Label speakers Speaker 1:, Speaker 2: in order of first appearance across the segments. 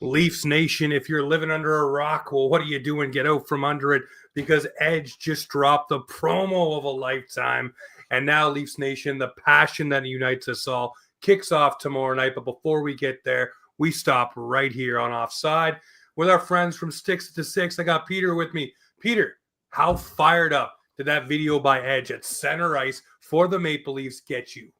Speaker 1: Leafs Nation, if you're living under a rock, well, what are you doing? Get out from under it, because Edge just dropped the promo of a lifetime. And now, Leafs Nation, the passion that unites us all kicks off tomorrow night. But before we get there, we stop right here on Offside with our friends from Sticks to Six. I got Peter with me. Peter, how fired up did that video by Edge at center ice for the Maple Leafs get you?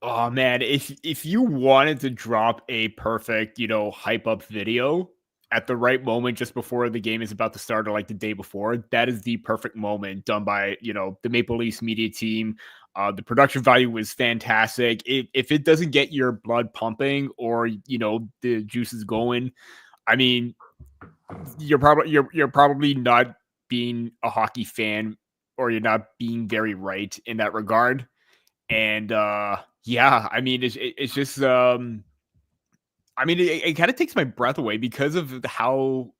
Speaker 2: Oh man, if you wanted to drop a perfect, hype up video at the right moment just before the game is about to start or like the day before, that is the perfect moment done by, the Maple Leafs media team. The production value was fantastic. If it doesn't get your blood pumping or, the juices going, I mean, you're probably not being a hockey fan, or you're not being very right in that regard. And yeah, I mean, it's just I mean, it kind of takes my breath away because of how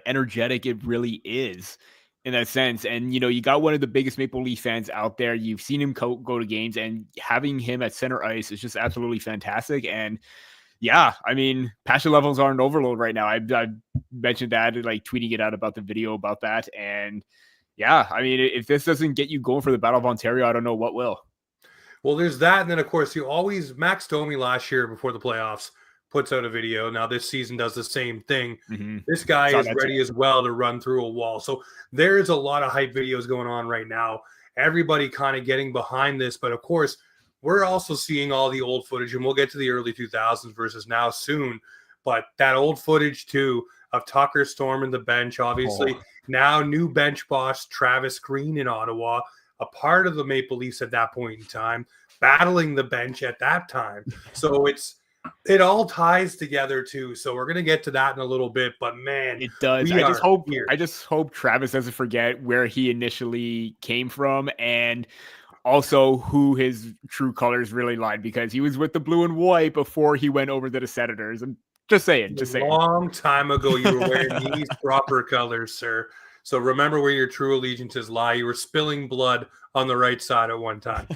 Speaker 2: energetic it really is in that sense. And you got one of the biggest Maple Leaf fans out there. You've seen him go to games, and having him at center ice is just absolutely fantastic. And yeah, I mean, passion levels are an overload right now. I've mentioned that, like tweeting it out about the video about that. And yeah, I mean, if this doesn't get you going for the Battle of Ontario, I don't know what will.
Speaker 1: Well, there's that. And then, of course, Max Domi last year before the playoffs puts out a video. Now, this season does the same thing.
Speaker 2: Mm-hmm.
Speaker 1: This guy is ready as well to run through a wall. So there's a lot of hype videos going on right now. Everybody kind of getting behind this. But, of course, we're also seeing all the old footage, and we'll get to the early 2000s versus now soon. But that old footage, too, of Tucker storming the bench, obviously. Now new bench boss Travis Green in Ottawa, a part of the Maple Leafs at that point in time, battling the bench at that time. So it all ties together too. So we're gonna get to that in a little bit, but man,
Speaker 2: it does. I just hope Travis doesn't forget where he initially came from, and also who his true colors really lied, because he was with the blue and white before he went over to the Senators. And just saying.
Speaker 1: A long time ago, you were wearing these proper colors, sir. So remember where your true allegiances lie. You were spilling blood on the right side at one time.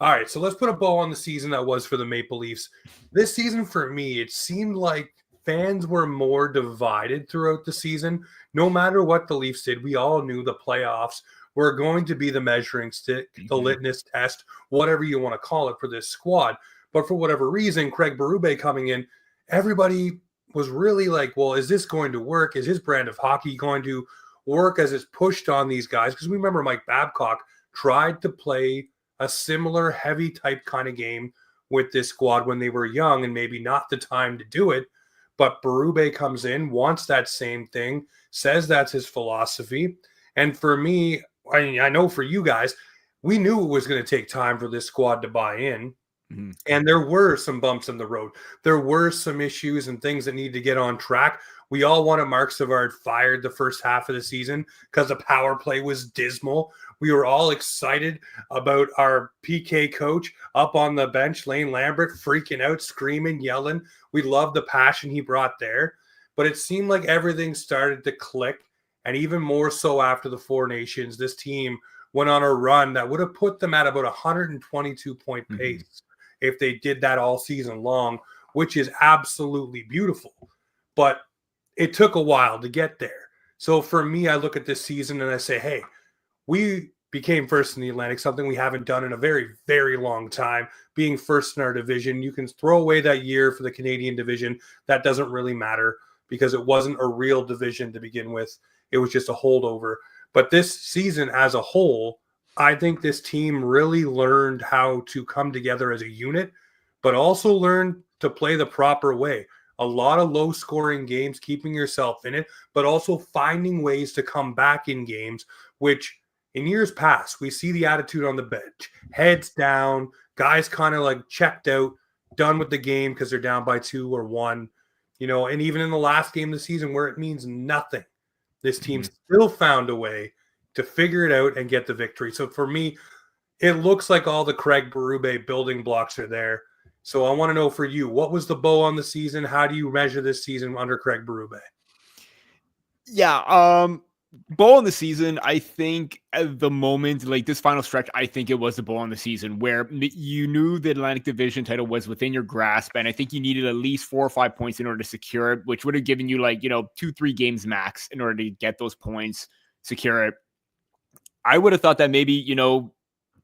Speaker 1: All right, so let's put a bow on the season that was for the Maple Leafs. This season, for me, it seemed like fans were more divided throughout the season. No matter what the Leafs did, we all knew the playoffs were going to be the measuring stick, the litmus test, whatever you want to call it for this squad. But for whatever reason, Craig Berube coming in, everybody was really like, well, is this going to work? Is his brand of hockey going to work as it's pushed on these guys? Because we remember Mike Babcock tried to play a similar heavy type kind of game with this squad when they were young, and maybe not the time to do it. But Berube comes in, wants that same thing, says that's his philosophy. And for me, I know for you guys, we knew it was going to take time for this squad to buy in. Mm-hmm. And there were some bumps in the road. There were some issues and things that need to get on track. We all wanted Mark Savard fired the first half of the season because the power play was dismal. We were all excited about our PK coach up on the bench, Lane Lambert, freaking out, screaming, yelling. We loved the passion he brought there. But it seemed like everything started to click. And even more so after the Four Nations, this team went on a run that would have put them at about 122-point pace if they did that all season long, which is absolutely beautiful. But it took a while to get there. So for me, I look at this season and I say, hey, we became first in the Atlantic, something we haven't done in a very, very long time, being first in our division. You can throw away that year for the Canadian division. That doesn't really matter because it wasn't a real division to begin with. It was just a holdover. But this season as a whole, I think this team really learned how to come together as a unit, but also learned to play the proper way. A lot of low-scoring games, keeping yourself in it, but also finding ways to come back in games, which in years past, we see the attitude on the bench. Heads down, guys kind of like checked out, done with the game because they're down by 2 or 1. And even in the last game of the season where it means nothing, this team still found a way to figure it out and get the victory. So for me, it looks like all the Craig Berube building blocks are there. So I want to know for you, what was the bow on the season? How do you measure this season under Craig Berube?
Speaker 2: Yeah, Bowl in the season, I think at the moment, like this final stretch, I think it was the bowl in the season where you knew the Atlantic Division title was within your grasp. And I think you needed at least 4 or 5 points in order to secure it, which would have given you 2-3 games max in order to get those points, secure it. I would have thought that maybe,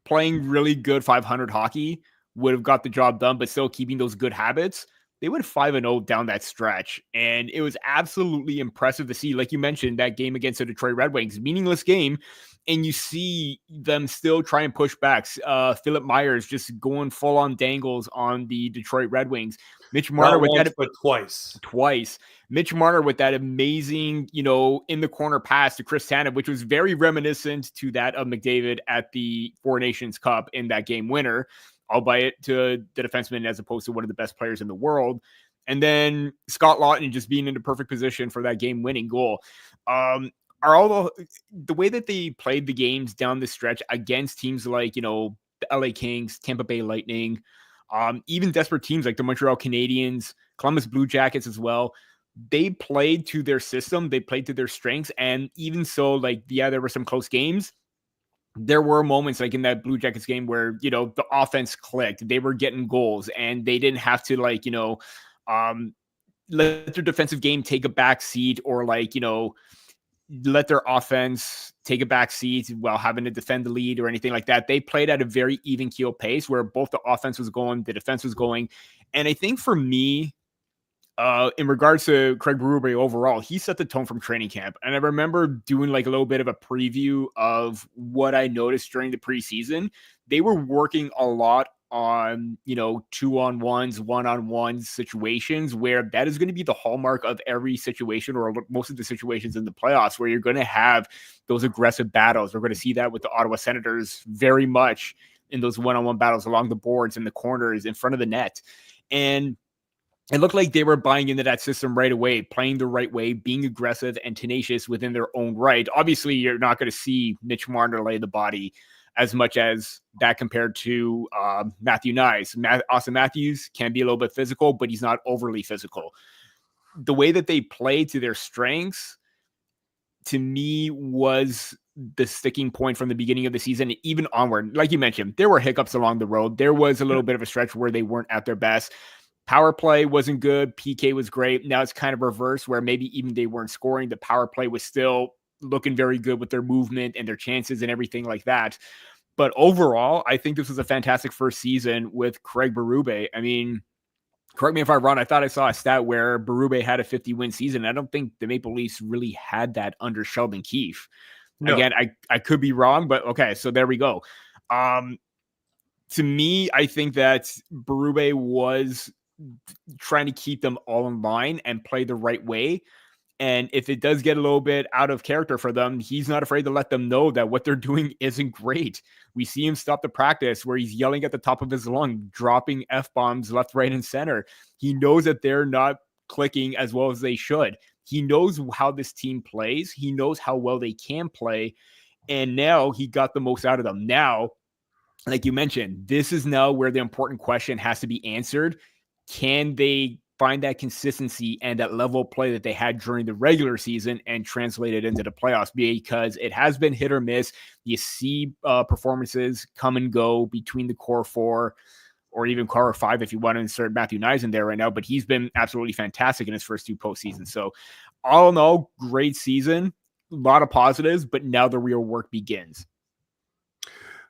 Speaker 2: playing really good 500 hockey would have got the job done, but still keeping those good habits. They went 5-0 down that stretch, and it was absolutely impressive to see. Like you mentioned, that game against the Detroit Red Wings, meaningless game, and you see them still try and push back. Philip Myers just going full on dangles on the Detroit Red Wings. Mitch Marner with
Speaker 1: once,
Speaker 2: that
Speaker 1: but twice.
Speaker 2: Twice. Mitch Marner with that amazing, in the corner pass to Chris Tanev, which was very reminiscent to that of McDavid at the Four Nations Cup in that game winner, albeit to the defenseman as opposed to one of the best players in the world. And then Scott Lawton just being in the perfect position for that game-winning goal. Are all the way that they played the games down the stretch against teams like, the LA Kings, Tampa Bay Lightning, even desperate teams like the Montreal Canadiens, Columbus Blue Jackets as well. They played to their system. They played to their strengths. And even so, there were some close games. There were moments like in that Blue Jackets game where, the offense clicked. They were getting goals and they didn't have to let their defensive game take a back seat or let their offense take a back seat while having to defend the lead or anything like that. They played at a very even keel pace where both the offense was going, the defense was going. And I think for me, in regards to Craig Berube overall, he set the tone from training camp. And I remember doing a little bit of a preview of what I noticed during the preseason. They were working a lot on, 2-on-1s, 1-on-1 situations where that is going to be the hallmark of every situation or most of the situations in the playoffs where you're going to have those aggressive battles. We're going to see that with the Ottawa Senators very much in those 1-on-1 battles along the boards, in the corners, in front of the net. And it looked like they were buying into that system right away, playing the right way, being aggressive and tenacious within their own right. Obviously, you're not going to see Mitch Marner lay the body as much as that compared to Matthew Knies. Austin Matthews can be a little bit physical, but he's not overly physical. The way that they play to their strengths, to me, was the sticking point from the beginning of the season, even onward. Like you mentioned, there were hiccups along the road. There was a little bit of a stretch where they weren't at their best. Power play wasn't good. PK was great. Now it's kind of reverse where maybe even they weren't scoring. The power play was still looking very good with their movement and their chances and everything like that. But overall, I think this was a fantastic first season with Craig Berube. I mean, correct me if I'm wrong. I thought I saw a stat where Berube had a 50-win season. I don't think the Maple Leafs really had that under Sheldon Keefe. No. Again, I could be wrong, but okay, so there we go. To me, I think that Berube was trying to keep them all in line and play the right way. And if it does get a little bit out of character for them, he's not afraid to let them know that what they're doing isn't great. We see him stop the practice where he's yelling at the top of his lung, dropping F-bombs left, right, and center. He knows that they're not clicking as well as they should. He knows how this team plays. He knows how well they can play. And now he got the most out of them. Now, like you mentioned, this is now where the important question has to be answered. Can they find that consistency and that level of play that they had during the regular season and translate it into the playoffs? Because it has been hit or miss. You see performances come and go between the core four or even core five if you want to insert Matthew Knies in there right now, but he's been absolutely fantastic in his first two postseasons. So all in all, great season, a lot of positives, but now the real work begins.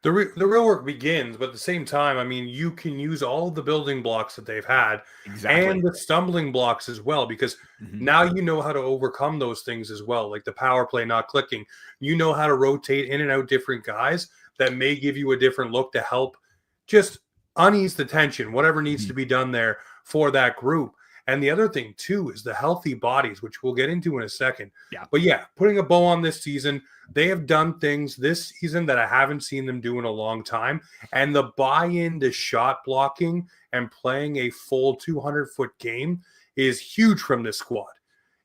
Speaker 1: The real work begins, but at the same time, I mean, you can use all of the building blocks that they've had and the stumbling blocks as well, because now you know how to overcome those things as well, like the power play not clicking. You know how to rotate in and out different guys that may give you a different look to help just unease the tension, whatever needs to be done there for that group. And the other thing, too, is the healthy bodies, which we'll get into in a second.
Speaker 2: Yeah.
Speaker 1: But yeah, putting a bow on this season, they have done things this season that I haven't seen them do in a long time. And the buy-in to shot blocking and playing a full 200-foot game is huge from this squad.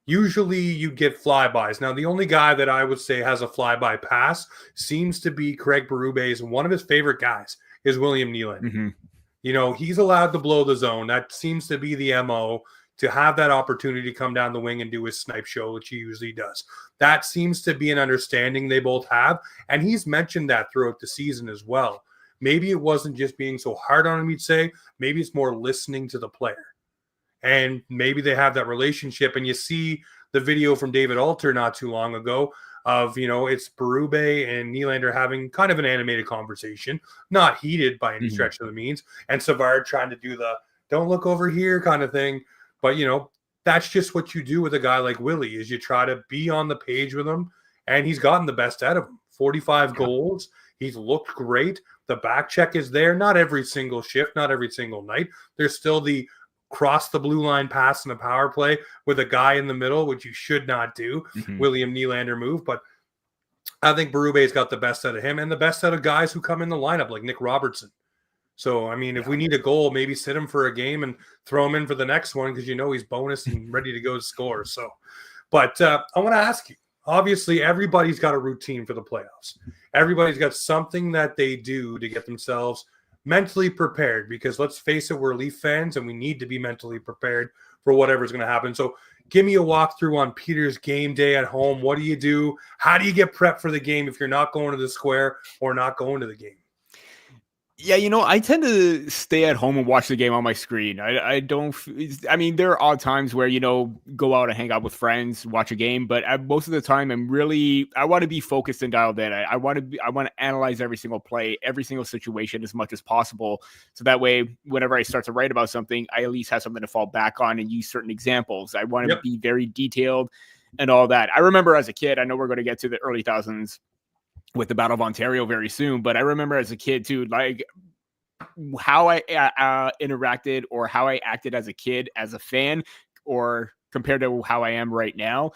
Speaker 1: Usually you get flybys. Now, the only guy that I would say has a flyby pass seems to be Craig Berube's. One of his favorite guys is William Nyland. You know, he's allowed to blow the zone. That seems to be the MO. to have that opportunity to come down the wing and do his snipe show, which he usually does. That seems to be an understanding they both have. And he's mentioned that throughout the season as well. Maybe it wasn't just being so hard on him, he'd say. Maybe it's more listening to the player. And maybe they have that relationship. And you see the video from David Alter not too long ago of, it's Berube and Nylander having kind of an animated conversation, not heated by any stretch of the means, and Savard trying to do the don't look over here kind of thing. But, that's just what you do with a guy like Willie, is you try to be on the page with him, and he's gotten the best out of him. 45 goals. He's looked great. The back check is there. Not every single shift, not every single night. There's still the cross the blue line pass in a power play with a guy in the middle, which you should not do. William Nylander move. But I think Berube's got the best out of him and the best out of guys who come in the lineup, like Nick Robertson. So, I mean, if we need a goal, maybe sit him for a game and throw him in for the next one because he's bonus and ready to go to score. So, but I want to ask you, obviously, everybody's got a routine for the playoffs. Everybody's got something that they do to get themselves mentally prepared, because let's face it, we're Leaf fans and we need to be mentally prepared for whatever's going to happen. So give me a walkthrough on Peter's game day at home. What do you do? How do you get prepped for the game if you're not going to the square or not going to the game?
Speaker 2: Yeah, I tend to stay at home and watch the game on my screen. I don't. I mean, there are odd times where go out and hang out with friends, watch a game, but most of the time, I want to be focused and dialed in. I want to analyze every single play, every single situation as much as possible, so that way, whenever I start to write about something, I at least have something to fall back on and use certain examples. I want to be very detailed and all that. I remember as a kid. I know we're going to get to the early thousands with the Battle of Ontario very soon, but I remember as a kid too, like how I interacted or how I acted as a kid, as a fan, or compared to how I am right now.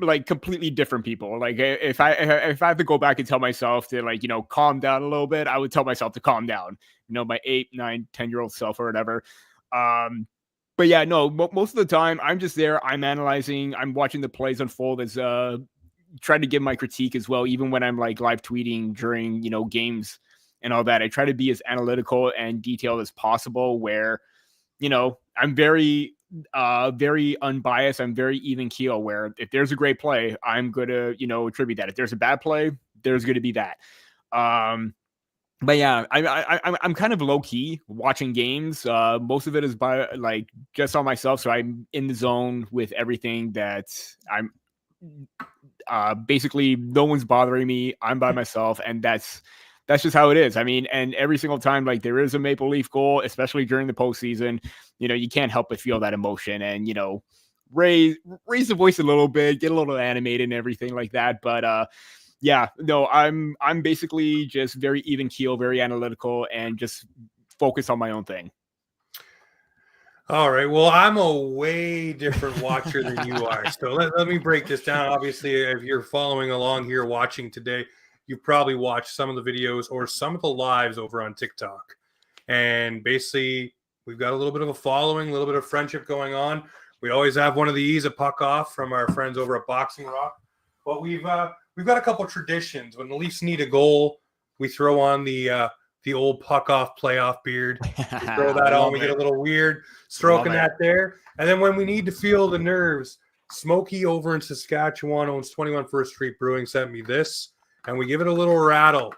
Speaker 2: Like completely different people. Like if I have to go back and tell myself to calm down a little bit, I would tell myself to calm down. My 8, 9, 10-year-old self or whatever. But yeah, no, most of the time I'm just there. I'm analyzing. I'm watching the plays unfold as try to give my critique as well, even when I'm like live tweeting during, games and all that. I try to be as analytical and detailed as possible where, I'm very, very unbiased. I'm very even keel where if there's a great play, I'm going to, attribute that. If there's a bad play, there's going to be that. But yeah, I'm kind of low key watching games. Most of it is by just on myself. So I'm in the zone with everything that I'm, basically no one's bothering me. I'm by myself, and that's just how it is. I mean, and every single time there is a Maple Leaf goal, especially during the postseason, you can't help but feel that emotion and raise the voice a little bit, get a little animated and everything like that. But yeah, no, I'm basically just very even keel, very analytical, and just focus on my own thing.
Speaker 1: All right. Well, I'm a way different watcher than you are. So let me break this down. Obviously, if you're following along here watching today, you've probably watched some of the videos or some of the lives over on TikTok. And basically, we've got a little bit of a following, a little bit of friendship going on. We always have one of these, a puck off from our friends over at Boxing Rock. But we've got a couple traditions. When the Leafs need a goal, we throw on the old puck off playoff beard. We throw that on. We get a little weird stroking that there. And then when we need to feel the nerves, Smokey over in Saskatchewan owns 21 First Street Brewing sent me this, and we give it a little rattle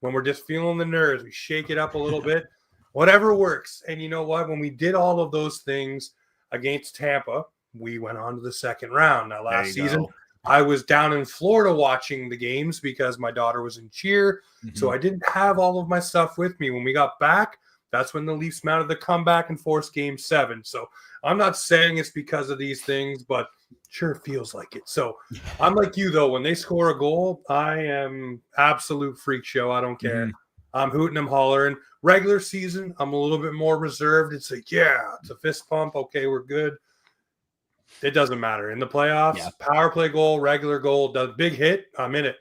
Speaker 1: when we're just feeling the nerves. We shake it up a little bit, whatever works. And you know what? When we did all of those things against Tampa, we went on to the second round. Now, last season, I was down in Florida watching the games because my daughter was in cheer. So I didn't have all of my stuff with me. When we got back, that's when the Leafs mounted the comeback and forced Game 7. So I'm not saying it's because of these things, but sure feels like it. So I'm like you, though. When they score a goal, I am absolute freak show. I don't care. I'm hooting, I'm hollering. Regular season, I'm a little bit more reserved. It's like, yeah, it's a fist pump. Okay, we're good. It doesn't matter. In the playoffs, power play goal, regular goal, the big hit, I'm in it.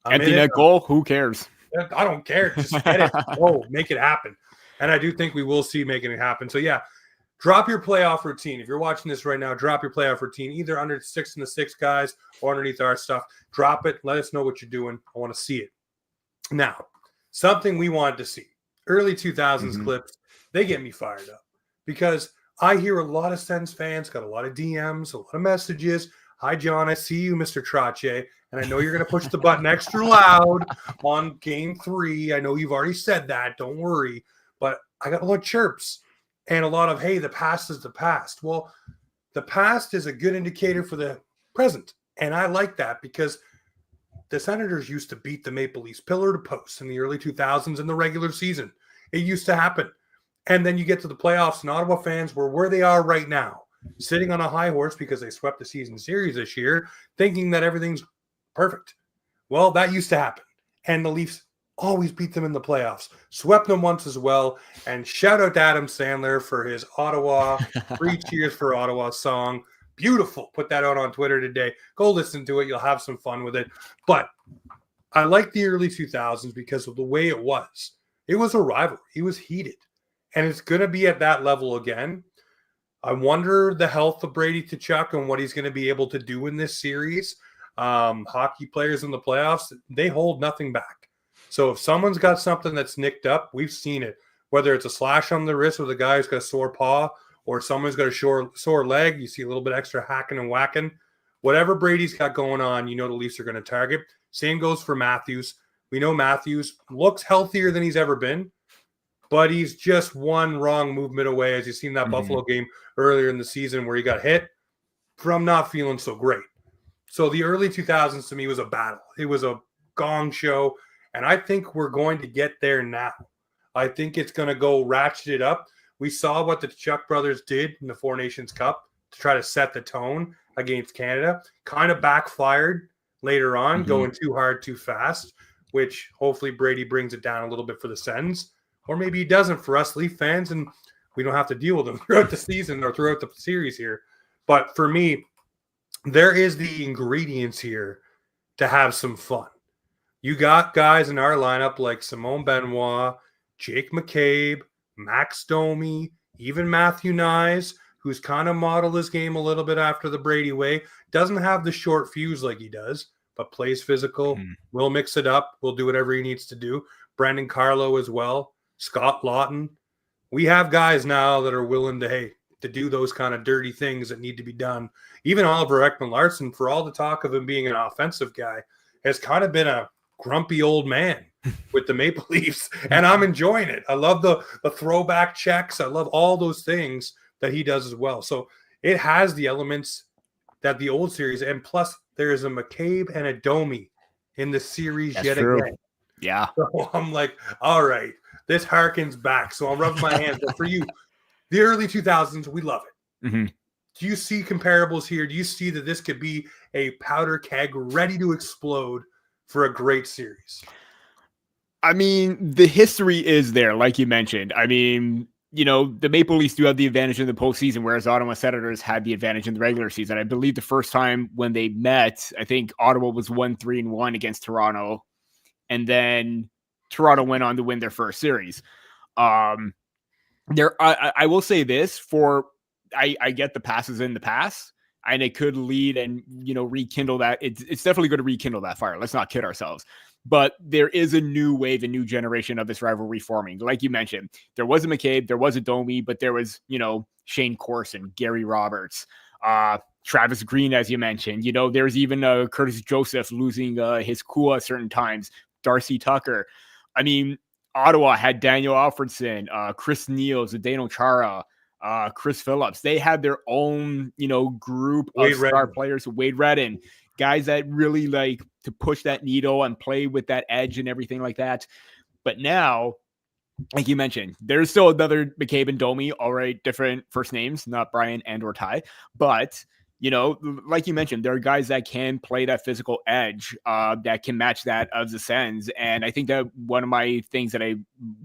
Speaker 2: Empty net goal, who cares?
Speaker 1: I don't care. Just get it. Oh, make it happen. And I do think we will see making it happen. So, yeah, drop your playoff routine. If you're watching this right now, drop your playoff routine, either under 6 and the 6 guys or underneath our stuff. Drop it. Let us know what you're doing. I want to see it. Now, something we wanted to see. Early 2000s clips, they get me fired up because I hear a lot of Sens fans, got a lot of DMs, a lot of messages. Hi, John. I see you, Mr. Trache. And I know you're going to push the button extra loud on game 3. I know you've already said that. Don't worry. But I got a lot of chirps and a lot of, hey, the past is the past. Well, the past is a good indicator for the present. And I like that because the Senators used to beat the Maple Leafs pillar to post in the early 2000s in the regular season. It used to happen. And then you get to the playoffs, and Ottawa fans were where they are right now, sitting on a high horse because they swept the season series this year, thinking that everything's perfect. Well, that used to happen. And the Leafs always beat them in the playoffs, swept them once as well. And shout out to Adam Sandler for his Ottawa, 3 Cheers for Ottawa song. Beautiful. Put that out on Twitter today. Go listen to it. You'll have some fun with it. But I like the early 2000s because of the way it was. It was a rivalry. It was heated. And it's going to be at that level again. I wonder the health of Brady Tkachuk and what he's going to be able to do in this series. Hockey players in the playoffs, they hold nothing back. So if someone's got something that's nicked up, we've seen it. Whether it's a slash on the wrist with a guy who's got a sore paw or someone's got a sore leg, you see a little bit extra hacking and whacking. Whatever Brady's got going on, you know the Leafs are going to target. Same goes for Matthews. We know Matthews looks healthier than he's ever been. But he's just one wrong movement away, as you've seen that Buffalo game earlier in the season where he got hit, from not feeling so great. So the early 2000s to me was a battle. It was a gong show, and I think we're going to get there now. I think it's going to go ratcheted up. We saw what the Chuck brothers did in the Four Nations Cup to try to set the tone against Canada. Kind of backfired later on, going too hard, too fast, which hopefully Brady brings it down a little bit for the Sens. Or maybe he doesn't for us Leaf fans, and we don't have to deal with them throughout the season or throughout the series here. But for me, there is the ingredients here to have some fun. You got guys in our lineup like Simone Benoit, Jake McCabe, Max Domi, even Matthew Nyes, who's kind of modeled his game a little bit after the Brady way. Doesn't have the short fuse like he does, but plays physical. Will mix it up. Will do whatever he needs to do. Brandon Carlo as well. Scott Lawton. We have guys now that are willing to do those kind of dirty things that need to be done. Even Oliver Ekman-Larsson, for all the talk of him being an offensive guy, has kind of been a grumpy old man with the Maple Leafs, and I'm enjoying it. I love the throwback checks. I love all those things that he does as well. So it has the elements that the old series, and plus there is a McCabe and a Domi in the series again.
Speaker 2: Yeah.
Speaker 1: So I'm like, all right. This harkens back, so I'm rubbing my hands. But for you, the early 2000s, we love it. Do you see comparables here? Do you see that this could be a powder keg ready to explode for a great series?
Speaker 2: I mean, the history is there, like you mentioned. I mean, you know, the Maple Leafs do have the advantage in the postseason, whereas Ottawa Senators had the advantage in the regular season. I believe the first time when they met, I think Ottawa was 1-3-1 against Toronto, and then Toronto went on to win their first series. I will say this I get the passes in the past, and it could lead and, you know, rekindle that. It's definitely going to rekindle that fire. Let's not kid ourselves. But there is a new wave, a new generation of this rivalry forming. Like you mentioned, there was a McCabe, there was a Domi, but there was, you know, Shane Corson, Gary Roberts, Travis Green, as you mentioned. You know, there's even Curtis Joseph losing his cool at certain times. Darcy Tucker. I mean, Ottawa had Daniel Alfredson, Chris Neal, Zdeno Chara, Chris Phillips. They had their own, you know, group of star players. Wade Redden, guys that really like to push that needle and play with that edge and everything like that. But now, like you mentioned, there's still another McCabe and Domi, all right, different first names, not Brian and or Ty, but you know, like you mentioned, there are guys that can play that physical edge that can match that of the Sens. And I think that one of my things that I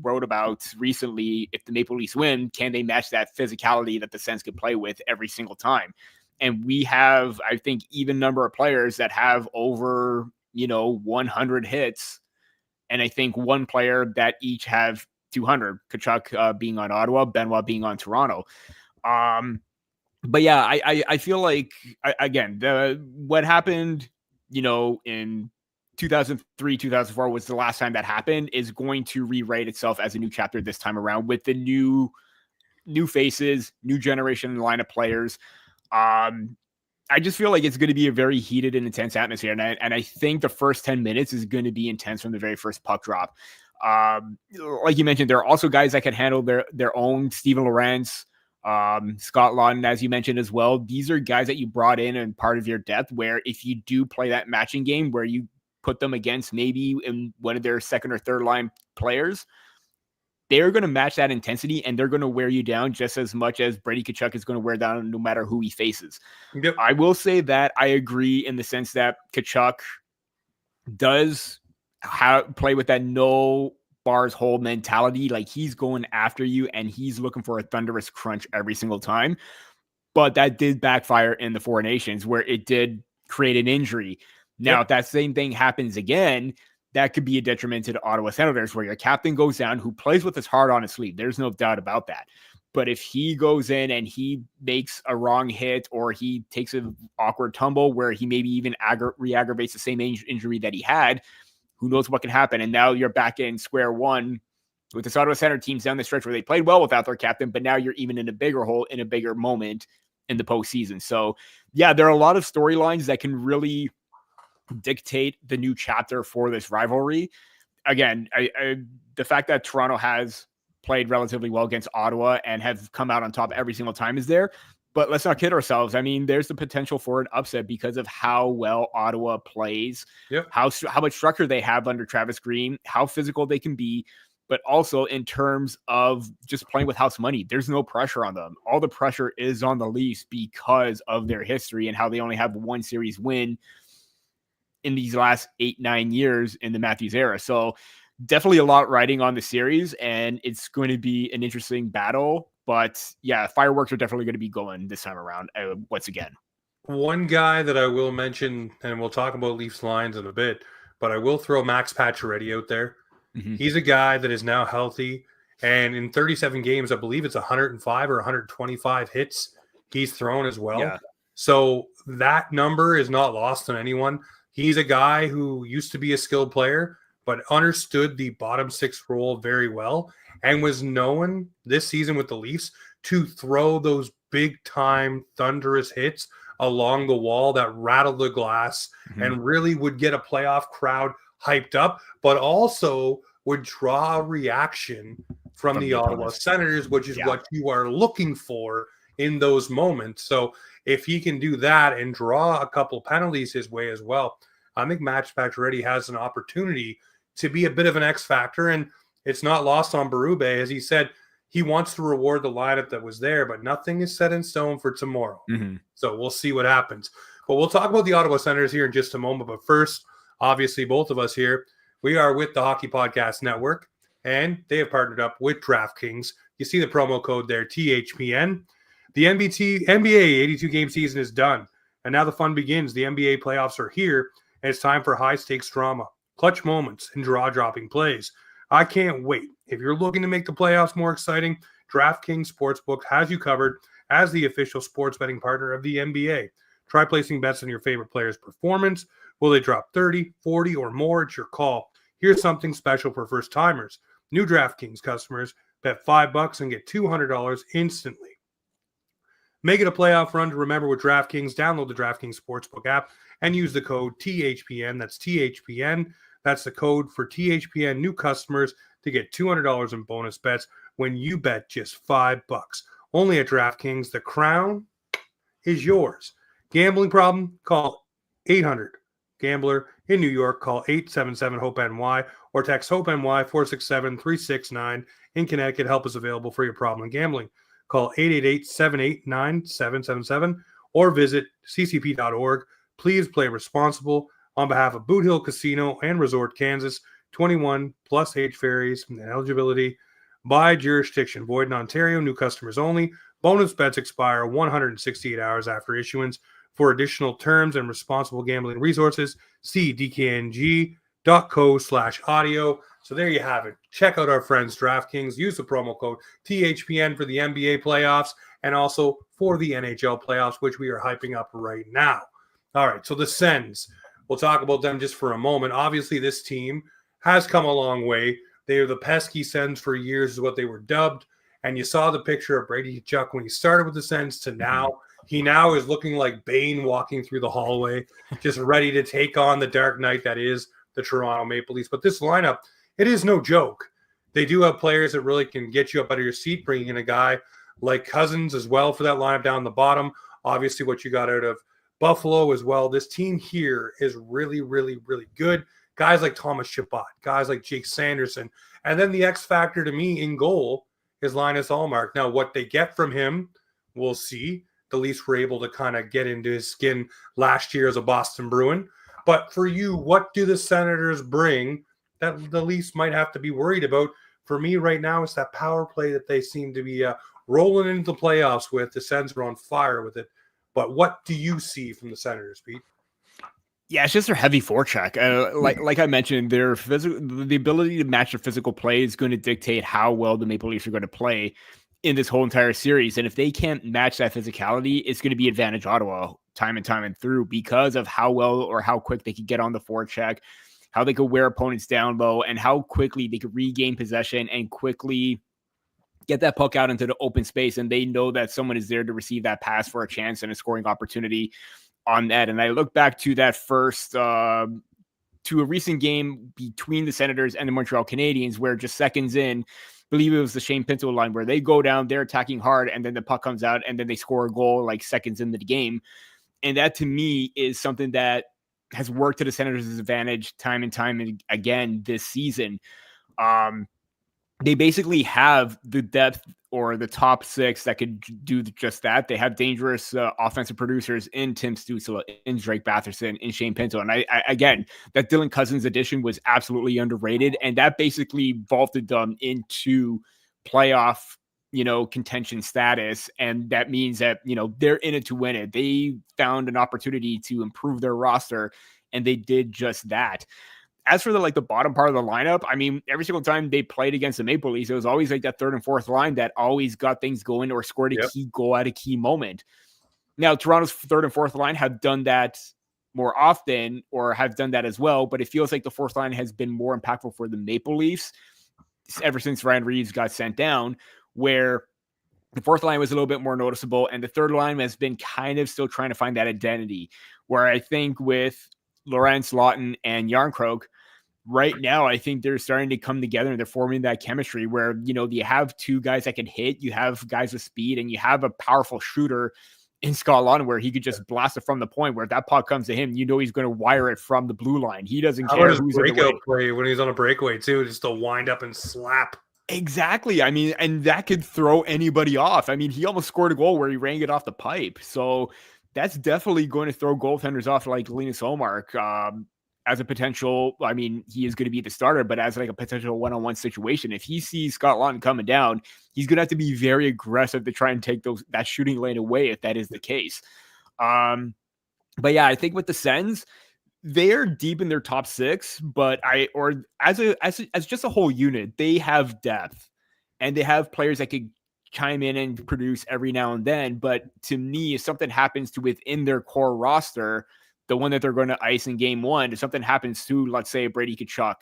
Speaker 2: wrote about recently, if the Maple Leafs win, can they match that physicality that the Sens can play with every single time? And we have, I think, even number of players that have over, you know, 100 hits. And I think one player that each have 200, Tkachuk being on Ottawa, Benoit being on Toronto. But yeah, I feel like, again, what happened, you know, in 2003, 2004 was the last time that happened, is going to rewrite itself as a new chapter this time around with the new new faces, new generation line of players. I just feel like it's going to be a very heated and intense atmosphere. And I think the first 10 minutes is going to be intense from the very first puck drop. Like you mentioned, there are also guys that can handle their own. Steven Lorentz, Scott Lawton, as you mentioned as well. These are guys that you brought in and part of your depth, where if you do play that matching game where you put them against maybe in one of their second or third line players, they're going to match that intensity and they're going to wear you down just as much as Brady Tkachuk is going to wear down no matter who he faces.
Speaker 1: Yep.
Speaker 2: I will say that I agree in the sense that Tkachuk does play with that no bars hold mentality. Like, he's going after you and he's looking for a thunderous crunch every single time. But that did backfire in the Four Nations, where it did create an injury. Now, if that same thing happens again, that could be a detriment to the Ottawa Senators, where your captain goes down, who plays with his heart on his sleeve. There's no doubt about that. But if he goes in and he makes a wrong hit, or he takes an awkward tumble where he maybe even re-aggravates the same injury that he had, who knows what can happen. And now you're back in square one with the Ottawa Senator teams down the stretch where they played well without their captain, but now you're even in a bigger hole in a bigger moment in the postseason. So yeah, there are a lot of storylines that can really dictate the new chapter for this rivalry. Again, the fact that Toronto has played relatively well against Ottawa and have come out on top every single time is there, but let's not kid ourselves. I mean, there's the potential for an upset because of how well Ottawa plays, how much structure they have under Travis Green, how physical they can be, but also in terms of just playing with house money. There's no pressure on them. All the pressure is on the Leafs because of their history and how they only have one series win in these last 8-9 years in the Matthews era. So definitely a lot riding on the series, and it's going to be an interesting battle. But yeah, fireworks are definitely going to be going this time around once again.
Speaker 1: One guy that I will mention, and we'll talk about Leafs lines in a bit, but I will throw Max Pacioretty out there. Mm-hmm. He's a guy that is now healthy, and in 37 games, I believe it's 105 or 125 hits he's thrown as well. Yeah. So that number is not lost on anyone. He's a guy who used to be a skilled player, but understood the bottom six role very well and was known this season with the Leafs to throw those big-time thunderous hits along the wall that rattled the glass and really would get a playoff crowd hyped up, but also would draw a reaction from the Ottawa Senators, which is what you are looking for in those moments. So if he can do that and draw a couple penalties his way as well, I think Max Pacioretty has an opportunity to be a bit of an X factor. And it's not lost on Berube. As he said, he wants to reward the lineup that was there, but nothing is set in stone for tomorrow. So we'll see what happens. But we'll talk about the Ottawa Senators here in just a moment. But first, obviously, both of us here, we are with the Hockey Podcast Network, and they have partnered up with DraftKings. You see the promo code there, THPN. The NBA 82-game season is done, and now the fun begins. The NBA playoffs are here, and it's time for high-stakes drama, clutch moments, and jaw-dropping plays. I can't wait. If you're looking to make the playoffs more exciting, DraftKings Sportsbook has you covered as the official sports betting partner of the NBA. Try placing bets on your favorite player's performance. Will they drop 30, 40, or more? It's your call. Here's something special for first-timers. New DraftKings customers bet $5 and get $200 instantly. Make it a playoff run to remember with DraftKings. Download the DraftKings Sportsbook app and use the code THPN. That's THPN. That's the code for THPN new customers to get $200 in bonus bets when you bet just $5. Only at DraftKings. The crown is yours. Gambling problem? Call 800-GAMBLER. In New York, call 877-HOPE-NY or text HOPE-NY 467-369. In Connecticut, help is available for your problem in gambling. Call 888-789-7777 or visit ccp.org. Please play responsible. On behalf of Boot Hill Casino and Resort, Kansas, 21 plus age varies and eligibility by jurisdiction. Void in Ontario. New customers only. Bonus bets expire 168 hours after issuance. For additional terms and responsible gambling resources, see dkng.co/audio. So there you have it. Check out our friends DraftKings. Use the promo code THPN for the NBA playoffs and also for the NHL playoffs, which we are hyping up right now. All right, so the Sens. We'll talk about them just for a moment. Obviously, this team has come a long way. They are the pesky Sens for years is what they were dubbed. And you saw the picture of Brady Tkachuk when he started with the Sens to now. He now is looking like Bane walking through the hallway, just ready to take on the dark knight that is the Toronto Maple Leafs. But this lineup, it is no joke. They do have players that really can get you up out of your seat, bringing in a guy like Cousins as well for that lineup down the bottom. Obviously, what you got out of Buffalo as well. This team here is really, really, really good. Guys like Thomas Chabot, guys like Jake Sanderson. And then the X factor to me in goal is Linus Ullmark. Now, what they get from him, we'll see. The Leafs were able to kind of get into his skin last year as a Boston Bruin. But for you, what do the Senators bring that the Leafs might have to be worried about? For me right now, it's that power play that they seem to be rolling into the playoffs with. The Sens are on fire with it. But what do you see from the Senators, Pete?
Speaker 2: Yeah, it's just their heavy forecheck. Like I mentioned, their the ability to match their physical play is going to dictate how well the Maple Leafs are going to play in this whole entire series. And if they can't match that physicality, it's going to be advantage Ottawa time and through because of how well or how quick they could get on the forecheck, how they could wear opponents down low, and how quickly they could regain possession and quickly get that puck out into the open space. And they know that someone is there to receive that pass for a chance and a scoring opportunity on that. And I look back to that first, to a recent game between the Senators and the Montreal Canadiens, where just seconds in, I believe it was the Shane Pinto line, where they go down, they're attacking hard, and then the puck comes out, and then they score a goal like seconds into the game. And that to me is something that has worked to the Senators' advantage time and time again this season. They basically have the depth or the top six that could do just that. They have dangerous offensive producers in Tim Stützle, in Drake Batherson, in Shane Pinto. And I again, that Dylan Cousins addition was absolutely underrated. And that basically vaulted them into playoff, contention status. And that means that, they're in it to win it. They found an opportunity to improve their roster, and they did just that. As for the bottom part of the lineup, I mean, every single time they played against the Maple Leafs, it was always like that third and fourth line that always got things going or scored a key goal at a key moment. Now, Toronto's third and fourth line have done that more often or have done that as well, but it feels like the fourth line has been more impactful for the Maple Leafs ever since Ryan Reeves got sent down, where the fourth line was a little bit more noticeable, and the third line has been kind of still trying to find that identity, where I think with Lawrence, Lawton, and Yarncroke, right now, I think they're starting to come together and they're forming that chemistry where, you have two guys that can hit, you have guys with speed, and you have a powerful shooter in Scott Lawton where he could just blast it from the point where if that puck comes to him, he's going to wire it from the blue line. He doesn't care who's in the way.
Speaker 1: Play when he's on a breakaway too, just to wind up and slap.
Speaker 2: Exactly. I mean, and that could throw anybody off. I mean, he almost scored a goal where he rang it off the pipe. So that's definitely going to throw goaltenders off like Linus Ullmark. As a potential, I mean, he is going to be the starter, but as like a potential one-on-one situation, if he sees Scott Lawton coming down, he's going to have to be very aggressive to try and take that shooting lane away if that is the case. But yeah, I think with the Sens, they're deep in their top six, but as just a whole unit, they have depth and they have players that could chime in and produce every now and then. But to me, if something happens to within their core roster, the one that they're going to ice in game one, if something happens to, let's say, Brady Tkachuk,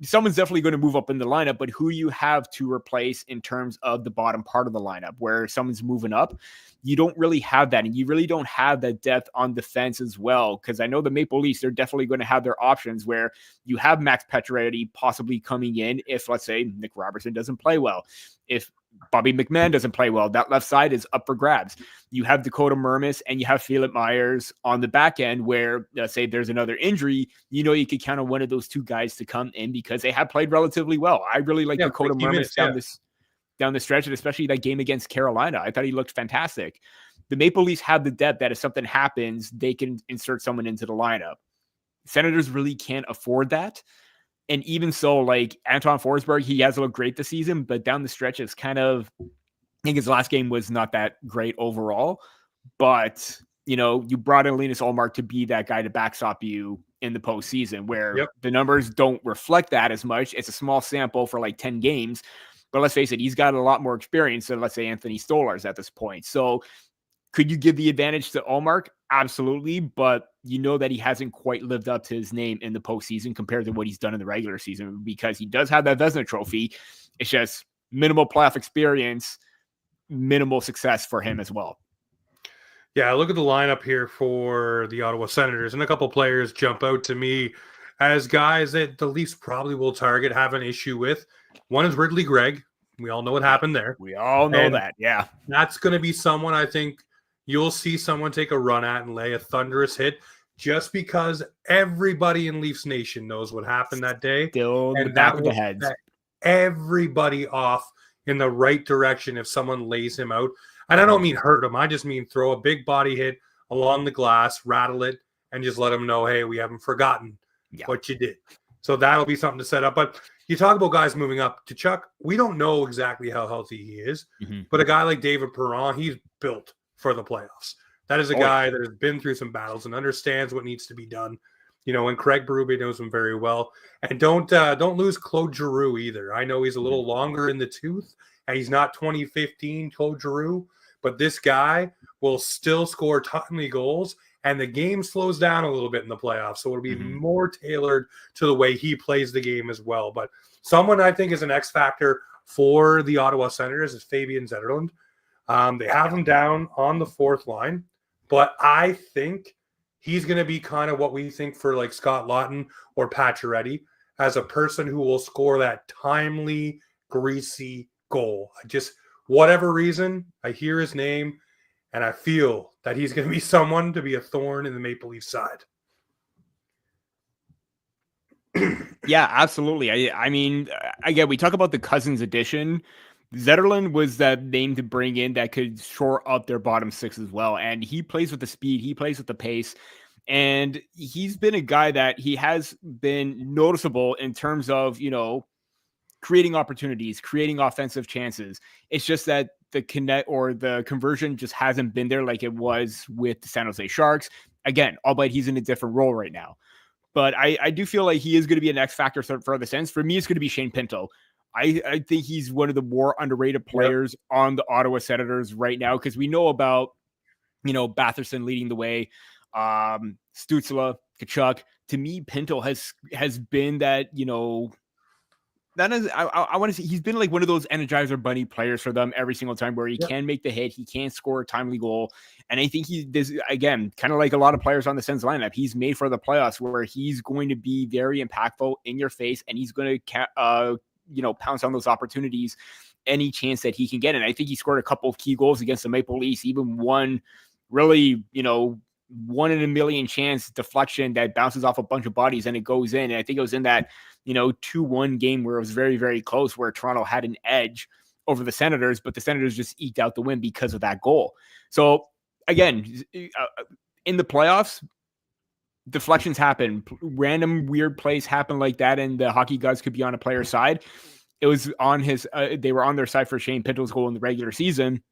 Speaker 2: someone's definitely going to move up in the lineup, but who you have to replace in terms of the bottom part of the lineup where someone's moving up, you don't really have that. And you really don't have that depth on defense as well. Because I know the Maple Leafs, they're definitely going to have their options where you have Max Pacioretty possibly coming in if, let's say, Nick Robertson doesn't play well. If Bobby McMahon doesn't play well, that left side is up for grabs. You have Dakota Mermis and you have Philip Myers on the back end where, let's say there's another injury, you could count on one of those two guys to come in because they have played relatively well. I really like Dakota Mermis down the stretch, and especially that game against Carolina. I thought he looked fantastic. The Maple Leafs have the depth that if something happens, they can insert someone into the lineup. Senators really can't afford that. And even so, like Anton Forsberg, he has looked great this season, but down the stretch, it's kind of, I think his last game was not that great overall. But, you brought in Linus Ullmark to be that guy to backstop you in the postseason where the numbers don't reflect that as much. It's a small sample for like 10 games. But let's face it, he's got a lot more experience than, let's say, Anthony Stolarz at this point. So could you give the advantage to Ullmark? Absolutely. But you know that he hasn't quite lived up to his name in the postseason compared to what he's done in the regular season because he does have that Vezina trophy. It's just minimal playoff experience, minimal success for him as well.
Speaker 1: Yeah, I look at the lineup here for the Ottawa Senators, and a couple players jump out to me as guys that the Leafs probably will target, have an issue with. One is Ridley Gregg. We all know what happened there.
Speaker 2: We all know that, yeah.
Speaker 1: That's going to be someone I think you'll see someone take a run at and lay a thunderous hit just because everybody in Leafs Nation knows what happened that day.
Speaker 2: Still in
Speaker 1: and
Speaker 2: the back
Speaker 1: that
Speaker 2: of the
Speaker 1: will
Speaker 2: heads.
Speaker 1: set everybody off in the right direction if someone lays him out. And I don't mean hurt him. I just mean throw a big body hit along the glass, rattle it, and just let him know, hey, we haven't forgotten what you did. So that'll be something to set up. But you talk about guys moving up to Chuck. We don't know exactly how healthy he is, but a guy like David Perron, he's built for the playoffs. That is a guy that has been through some battles and understands what needs to be done. You know, and Craig Berube knows him very well. And don't lose Claude Giroux either. I know he's a little longer in the tooth, and he's not 2015 Claude Giroux, but this guy will still score timely goals, and the game slows down a little bit in the playoffs, so it'll be more tailored to the way he plays the game as well. But someone I think is an X factor for the Ottawa Senators is Fabian Zetterlund. They have him down on the fourth line, but I think he's going to be kind of what we think for like Scott Laughton or Pacioretty as a person who will score that timely, greasy goal. Whatever reason, I hear his name and I feel that he's going to be someone to be a thorn in the Maple Leaf side.
Speaker 2: Yeah, absolutely. I mean, again, we talk about the Cousins addition. Zetterlund was that name to bring in that could shore up their bottom six as well. And he plays with the speed. He plays with the pace. And he's been a guy that he has been noticeable in terms of, you know, creating opportunities, creating offensive chances. It's just that the connect or the conversion just hasn't been there like it was with the San Jose Sharks. Again, albeit he's in a different role right now. But I do feel like he is going to be an X factor for the Sens. For me, it's going to be Shane Pinto. I think he's one of the more underrated players on the Ottawa Senators right now because we know about, you know, Batherson leading the way, Stützle, Tkachuk. To me, Pinto has been that, you know, that is, I want to say he's been like one of those Energizer Bunny players for them every single time where he can make the hit, he can score a timely goal. And I think he does, again, kind of like a lot of players on the Sens lineup, he's made for the playoffs where he's going to be very impactful in your face and he's going to, you know, pounce on those opportunities any chance that he can get. And I think he scored a couple of key goals against the Maple Leafs, even one really, you know, 1 in a million chance deflection that bounces off a bunch of bodies and it goes in. And I think it was in that, you know, 2-1 game where it was very, very close, where Toronto had an edge over the Senators, but the Senators just eked out the win because of that goal. So again, in the playoffs, deflections happen, random weird plays happen like that, and the hockey gods could be on a player's side. It was on his, they were on their side for Shane Pinto's goal in the regular season.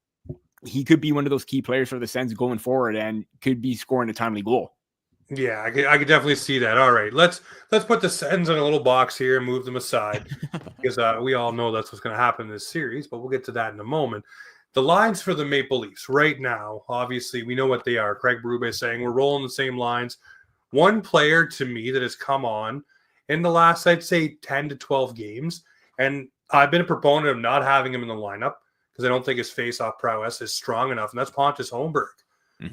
Speaker 2: He could be one of those key players for the Sens going forward and could be scoring a timely goal.
Speaker 1: Yeah, I could definitely see that. All right, let's put the Sens in a little box here and move them aside because we all know that's what's going to happen in this series, but we'll get to that in a moment. The lines for the Maple Leafs right now, obviously, we know what they are. Craig Berube is saying we're rolling the same lines. One player to me that has come on in the last, I'd say, 10 to 12 games, and I've been a proponent of not having him in the lineup because I don't think his face-off prowess is strong enough, and that's Pontus Holmberg.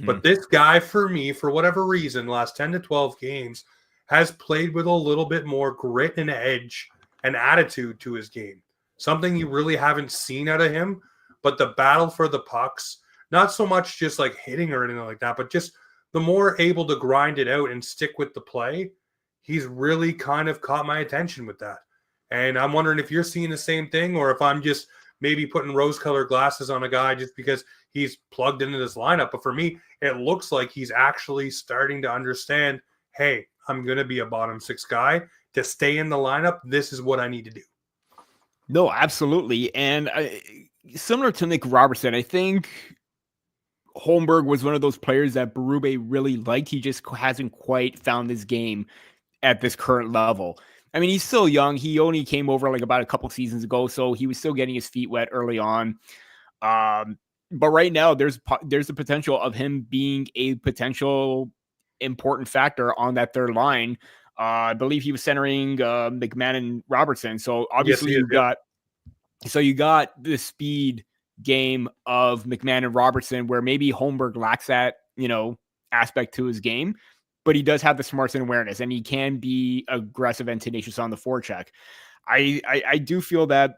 Speaker 1: But this guy, for me, for whatever reason, the last 10 to 12 games, has played with a little bit more grit and edge and attitude to his game. Something you really haven't seen out of him, but the battle for the pucks, not so much just like hitting or anything like that, but just the more able to grind it out and stick with the play, he's really kind of caught my attention with that. And I'm wondering if you're seeing the same thing or if I'm just maybe putting rose-colored glasses on a guy just because he's plugged into this lineup. But for me, it looks like he's actually starting to understand, hey, I'm going to be a bottom six guy. To stay in the lineup, this is what I need to do.
Speaker 2: No, absolutely. And similar to Nick Robertson, I think Holmberg was one of those players that Berube really liked. He just hasn't quite found his game at this current level. I mean, he's still young. He only came over like about a couple seasons ago, so he was still getting his feet wet early on. But right now, there's the potential of him being a potential important factor on that third line. I believe he was centering McMahon and Robertson. So obviously you've got So you got the speed game of McMahon and Robertson, where maybe Holmberg lacks that, aspect to his game, but he does have the smarts and awareness, and he can be aggressive and tenacious on the forecheck. I do feel that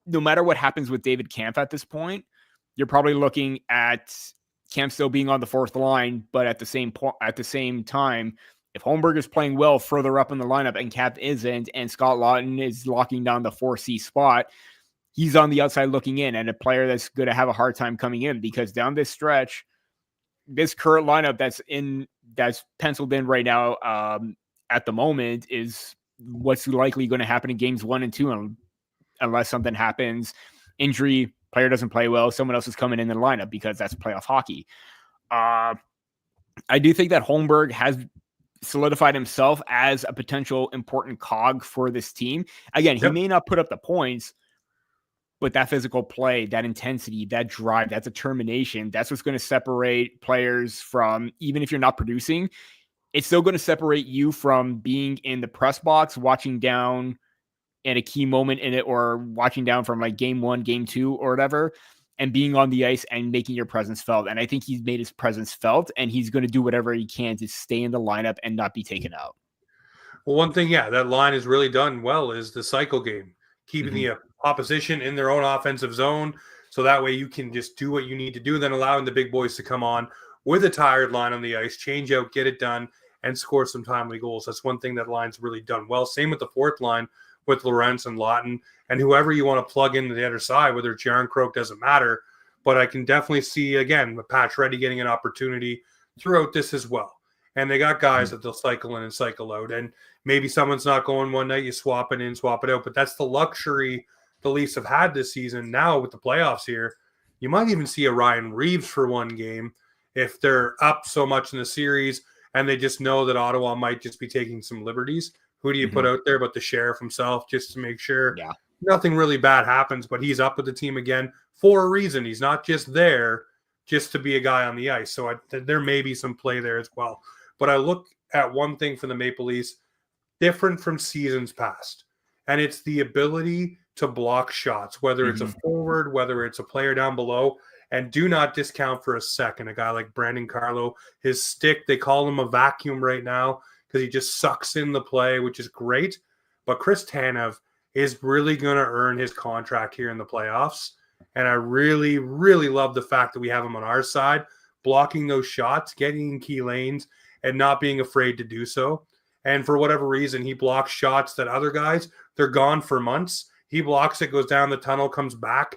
Speaker 2: no matter what happens with David Kampf at this point, you're probably looking at Kampf still being on the fourth line, but at the same time, if Holmberg is playing well further up in the lineup and Kampf isn't, and Scott Laughton is locking down the 4C spot, he's on the outside looking in, and a player that's going to have a hard time coming in, because down this stretch, this current lineup that's penciled in right now at the moment is what's likely going to happen in games 1 and 2, unless something happens, injury, player doesn't play well, someone else is coming in the lineup, because that's playoff hockey. I do think that Holmberg has solidified himself as a potential important cog for this team. Again, he may not put up the points, but that physical play, that intensity, that drive, that determination, that's what's going to separate players from, even if you're not producing, it's still going to separate you from being in the press box, watching down at a key moment in it, or watching down from like game 1, game 2, or whatever, and being on the ice and making your presence felt. And I think he's made his presence felt, and he's going to do whatever he can to stay in the lineup and not be taken out.
Speaker 1: Well, one thing, that line has really done well is the cycle game, keeping the opposition in their own offensive zone. So that way you can just do what you need to do, then allowing the big boys to come on with a tired line on the ice, change out, get it done, and score some timely goals. That's one thing that line's really done well. Same with the fourth line with Lorentz and Laughton and whoever you want to plug into the other side, whether it's Jaron Croak, doesn't matter. But I can definitely see, again, with Patch Reddy getting an opportunity throughout this as well. And they got guys that they'll cycle in and cycle out. And maybe someone's not going one night, you swap it in, swap it out. But that's the luxury the Leafs have had this season. Now with the playoffs here, you might even see a Ryan Reeves for one game if they're up so much in the series and they just know that Ottawa might just be taking some liberties. Who do you put out there but the sheriff himself, just to make sure nothing really bad happens, but he's up with the team again for a reason. He's not just there just to be a guy on the ice. So there may be some play there as well. But I look at one thing for the Maple Leafs different from seasons past, and it's the ability to block shots, whether it's a forward, whether it's a player down below. And do not discount for a second a guy like Brandon Carlo. His stick, they call him a vacuum right now because he just sucks in the play, which is great. But Chris Tanev is really going to earn his contract here in the playoffs. And I really, really love the fact that we have him on our side, blocking those shots, getting in key lanes, and not being afraid to do so. And for whatever reason, he blocks shots that other guys, they're gone for months. He blocks it, goes down the tunnel, comes back,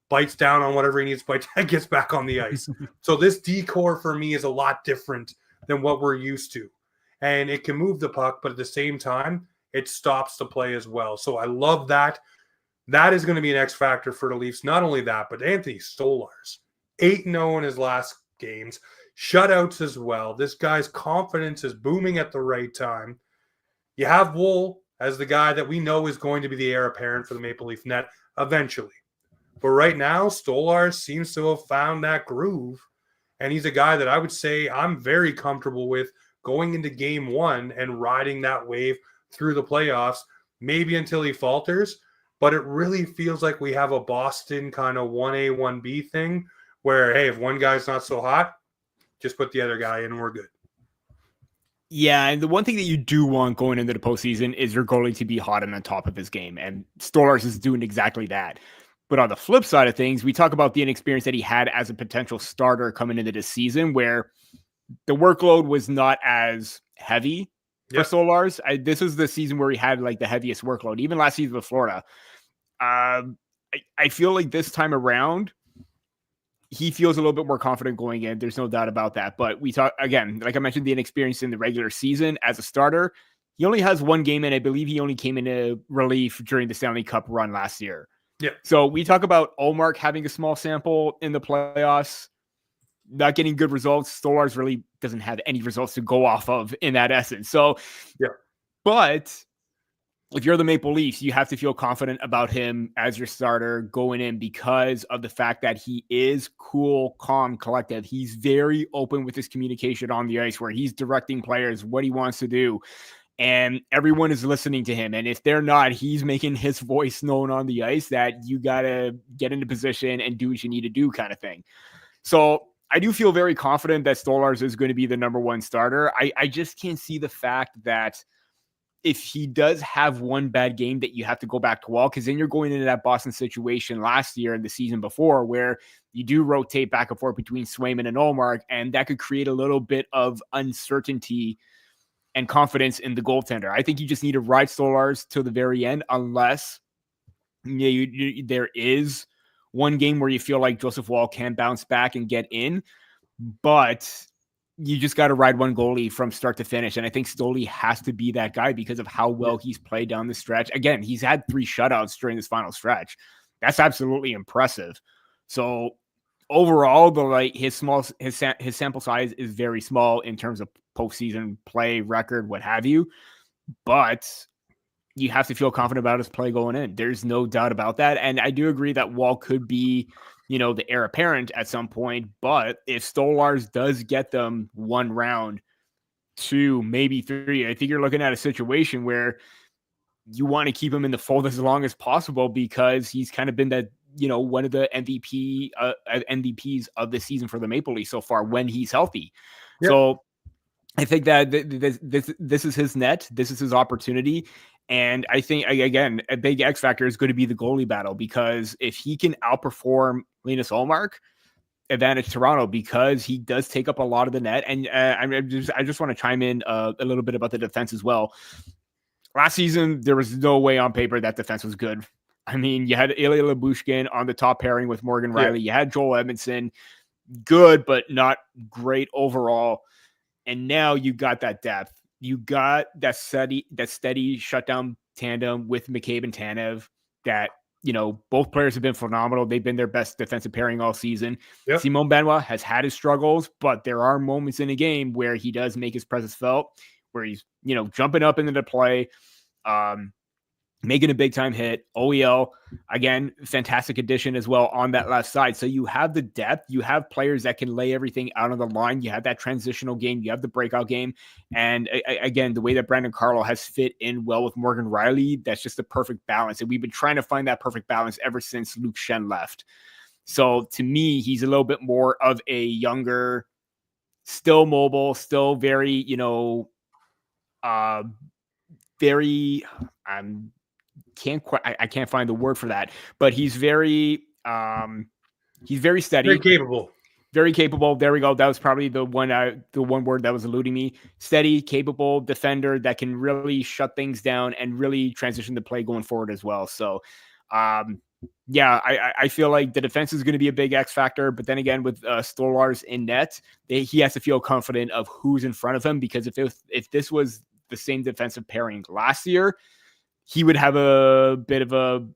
Speaker 1: bites down on whatever he needs to bite, and gets back on the ice. So this decor for me is a lot different than what we're used to. And it can move the puck, but at the same time, it stops the play as well. So I love that. That is going to be an X factor for the Leafs. Not only that, but Anthony Stolarz, 8-0 in his last games, shutouts as well. This guy's confidence is booming at the right time. You have Wool as the guy that we know is going to be the heir apparent for the Maple Leaf net eventually. But right now, Stolarz seems to have found that groove. And he's a guy that I would say I'm very comfortable with going into game 1 and riding that wave through the playoffs, maybe until he falters. But it really feels like we have a Boston kind of 1A, 1B thing where, hey, if one guy's not so hot, just put the other guy in and we're good.
Speaker 2: Yeah, and the one thing that you do want going into the postseason is your goalie to be hot and on top of his game. And Stolarz is doing exactly that. But on the flip side of things, we talk about the inexperience that he had as a potential starter coming into this season, where the workload was not as heavy for Stolarz. This is the season where he had like the heaviest workload, even last season with Florida. I feel like this time around, he feels a little bit more confident going in. There's no doubt about that. But we talk again, like I mentioned, the inexperience in the regular season as a starter. He only has one game, and I believe he only came into relief during the Stanley Cup run last year. Yeah. So we talk about Ullmark having a small sample in the playoffs, not getting good results. Stolarz really doesn't have any results to go off of in that essence. So, but if you're the Maple Leafs, you have to feel confident about him as your starter going in because of the fact that he is cool, calm, collective. He's very open with his communication on the ice where he's directing players what he wants to do. and everyone is listening to him. And if they're not, he's making his voice known on the ice that you got to get into position and do what you need to do kind of thing. So I do feel very confident that Stolarz is going to be the number one starter. I just can't see the fact that if he does have one bad game that you have to go back to Wall, because then you're going into that Boston situation last year and the season before where you do rotate back and forth between Swayman and Olmark, and that could create a little bit of uncertainty and confidence in the goaltender. I think you just need to ride Stolarz till the very end, unless there is one game where you feel like Joseph Woll can bounce back and get in, but you just got to ride one goalie from start to finish. And I think Stoli has to be that guy because of how well he's played down the stretch. Again, he's had 3 shutouts during this final stretch. That's absolutely impressive. So overall, his sample size is very small in terms of postseason play record, what have you. But you have to feel confident about his play going in. There's no doubt about that. And I do agree that Wall could be, the heir apparent at some point. But if Stolarz does get them 1 round, 2, maybe 3, I think you're looking at a situation where you want to keep him in the fold as long as possible because he's kind of been that, one of the MVPs of the season for the Maple Leafs so far when he's healthy. Yep. So I think that this is his net. This is his opportunity. And I think, again, a big X factor is going to be the goalie battle, because if he can outperform Linus Ullmark, advantage Toronto, because he does take up a lot of the net. And I just want to chime in a little bit about the defense as well. Last season, there was no way on paper that defense was good. I mean, you had Ilya Lyubushkin on the top pairing with Morgan Rielly. You had Joel Edmondson, good, but not great overall. And now you got that depth. You got that steady shutdown tandem with McCabe and Tanev that, both players have been phenomenal. They've been their best defensive pairing all season. Yep. Simon Benoit has had his struggles, but there are moments in a game where he does make his presence felt, where he's, jumping up into the play, making a big time hit. OEL, again, fantastic addition as well on that left side. So you have the depth, you have players that can lay everything out on the line. You have that transitional game, you have the breakout game. And again, the way that Brandon Carlo has fit in well with Morgan Rielly, that's just the perfect balance. And we've been trying to find that perfect balance ever since Luke Shen left. So to me, he's a little bit more of a younger, still mobile, still very, I can't find the word for that, but he's very steady, very capable. There we go. That was probably the one word that was eluding me. Steady, capable defender that can really shut things down and really transition the play going forward as well. So, I feel like the defense is going to be a big X factor, but then again, with Stolarz in net, he has to feel confident of who's in front of him, because if this was the same defensive pairing last year, he would have a bit of a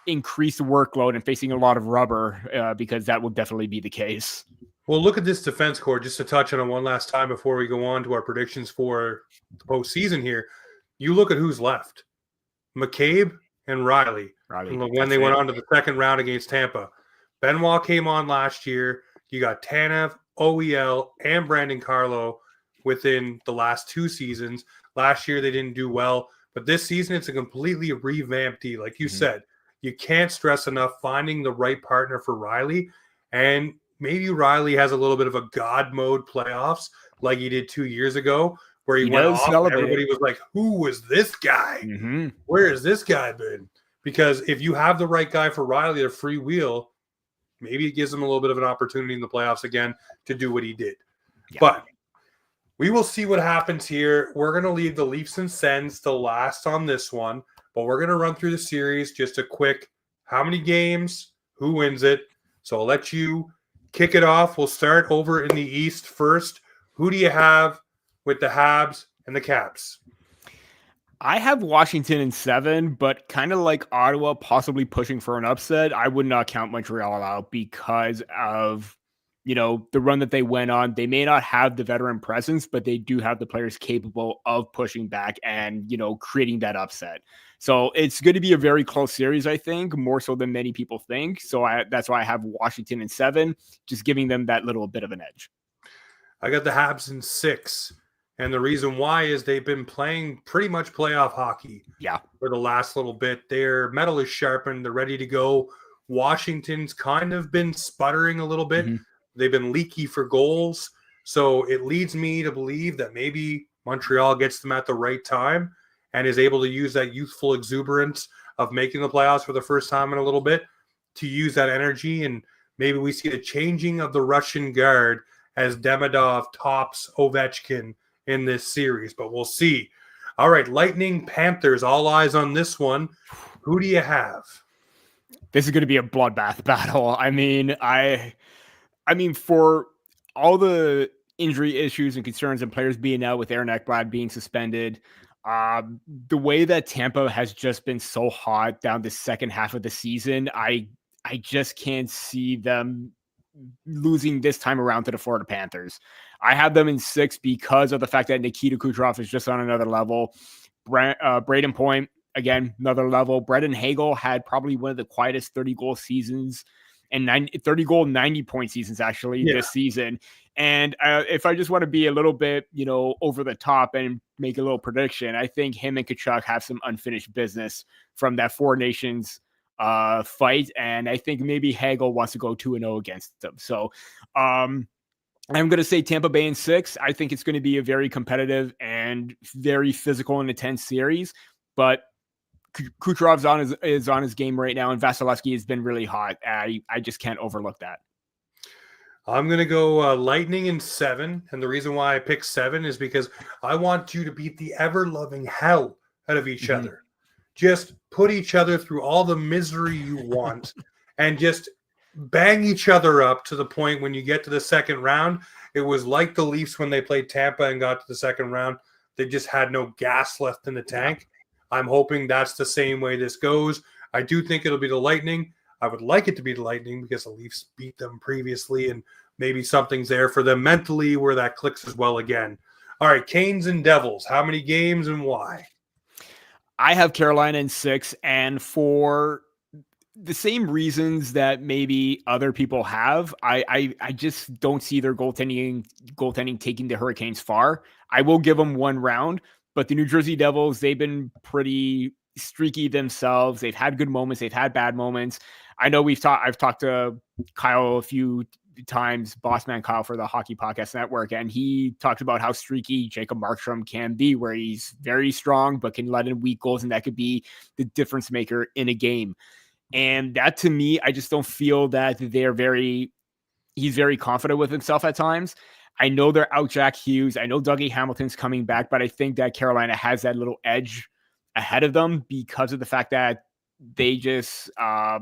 Speaker 2: increased workload and facing a lot of rubber, because that will definitely be the case.
Speaker 1: Well, look at this defense core, just to touch on it one last time before we go on to our predictions for the postseason here. You look at who's left. McCabe and Rielly when they went on to the second round against Tampa. Benoit came on last year. You got Tanev, OEL, and Brandon Carlo within the last 2 seasons. Last year, they didn't do well. But this season, it's a completely revamped team. Like you said, you can't stress enough finding the right partner for Rielly. And maybe Rielly has a little bit of a God mode playoffs like he did 2 years ago, where he went off and everybody was like, who was this guy? Where has this guy been? Because if you have the right guy for Rielly to freewheel, maybe it gives him a little bit of an opportunity in the playoffs again to do what he did. Yeah. But we will see what happens here. We're going to leave the Leafs and Sens to last on this one, but we're going to run through the series. Just a quick, how many games, who wins it? So I'll let you kick it off. We'll start over in the East first. Who do you have with the Habs and the Caps?
Speaker 2: I have Washington in 7, but kind of like Ottawa possibly pushing for an upset. I would not count Montreal out because of the run that they went on. They may not have the veteran presence, but they do have the players capable of pushing back and, creating that upset. So it's going to be a very close series, I think, more so than many people think. So that's why I have Washington in 7, just giving them that little bit of an edge.
Speaker 1: I got the Habs in 6. And the reason why is they've been playing pretty much playoff hockey
Speaker 2: Yeah.
Speaker 1: for the last little bit. Their metal is sharpened. They're ready to go. Washington's kind of been sputtering a little bit.
Speaker 2: Mm-hmm.
Speaker 1: They've been leaky for goals. So it leads me to believe that maybe Montreal gets them at the right time and is able to use that youthful exuberance of making the playoffs for the first time in a little bit to use that energy. And maybe we see the changing of the Russian guard as Demidov tops Ovechkin in this series, but we'll see. All right, Lightning Panthers, all eyes on this one. Who do you have?
Speaker 2: This is going to be a bloodbath battle. I mean, for all the injury issues and concerns and players being out with Aaron Ekblad being suspended, the way that Tampa has just been so hot down the second half of the season, I just can't see them losing this time around to the Florida Panthers. I have them in 6 because of the fact that Nikita Kucherov is just on another level. Braden Point, again, another level. Brendan Hagel had probably one of the quietest 30-goal seasons and 30-goal, 90-point seasons actually this season. And if I just want to be a little bit, over the top and make a little prediction, I think him and Kachuk have some unfinished business from that Four Nations fight. And I think maybe Hagel wants to go 2-0 against them. So I'm going to say Tampa Bay in 6. I think it's going to be a very competitive and very physical and intense series. But Kucherov's is on his game right now, and Vasilevsky has been really hot. I just can't overlook that.
Speaker 1: I'm going to go Lightning in 7. And the reason why I picked 7 is because I want you to beat the ever-loving hell out of each other. Just put each other through all the misery you want and just bang each other up to the point when you get to the second round. It was like the Leafs when they played Tampa and got to the second round. They just had no gas left in the tank. I'm hoping that's the same way this goes. I do think it'll be the Lightning. I would like it to be the Lightning because the Leafs beat them previously, and maybe something's there for them mentally where that clicks as well again. All right, Canes and Devils. How many games and why?
Speaker 2: I have Carolina in 6, and for the same reasons that maybe other people have, I just don't see their goaltending taking the Hurricanes far. I will give them one round, but the New Jersey Devils, they've been pretty streaky themselves. They've had good moments. They've had bad moments. I know I've talked to Kyle a few times, Bossman Kyle for the Hockey Podcast Network, and he talked about how streaky Jacob Markstrom can be, where he's very strong but can let in weak goals, and that could be the difference maker in a game. And that, to me, I just don't feel that he's very confident with himself at times. I know they're out Jack Hughes. I know Dougie Hamilton's coming back, but I think that Carolina has that little edge ahead of them because of the fact that they just, I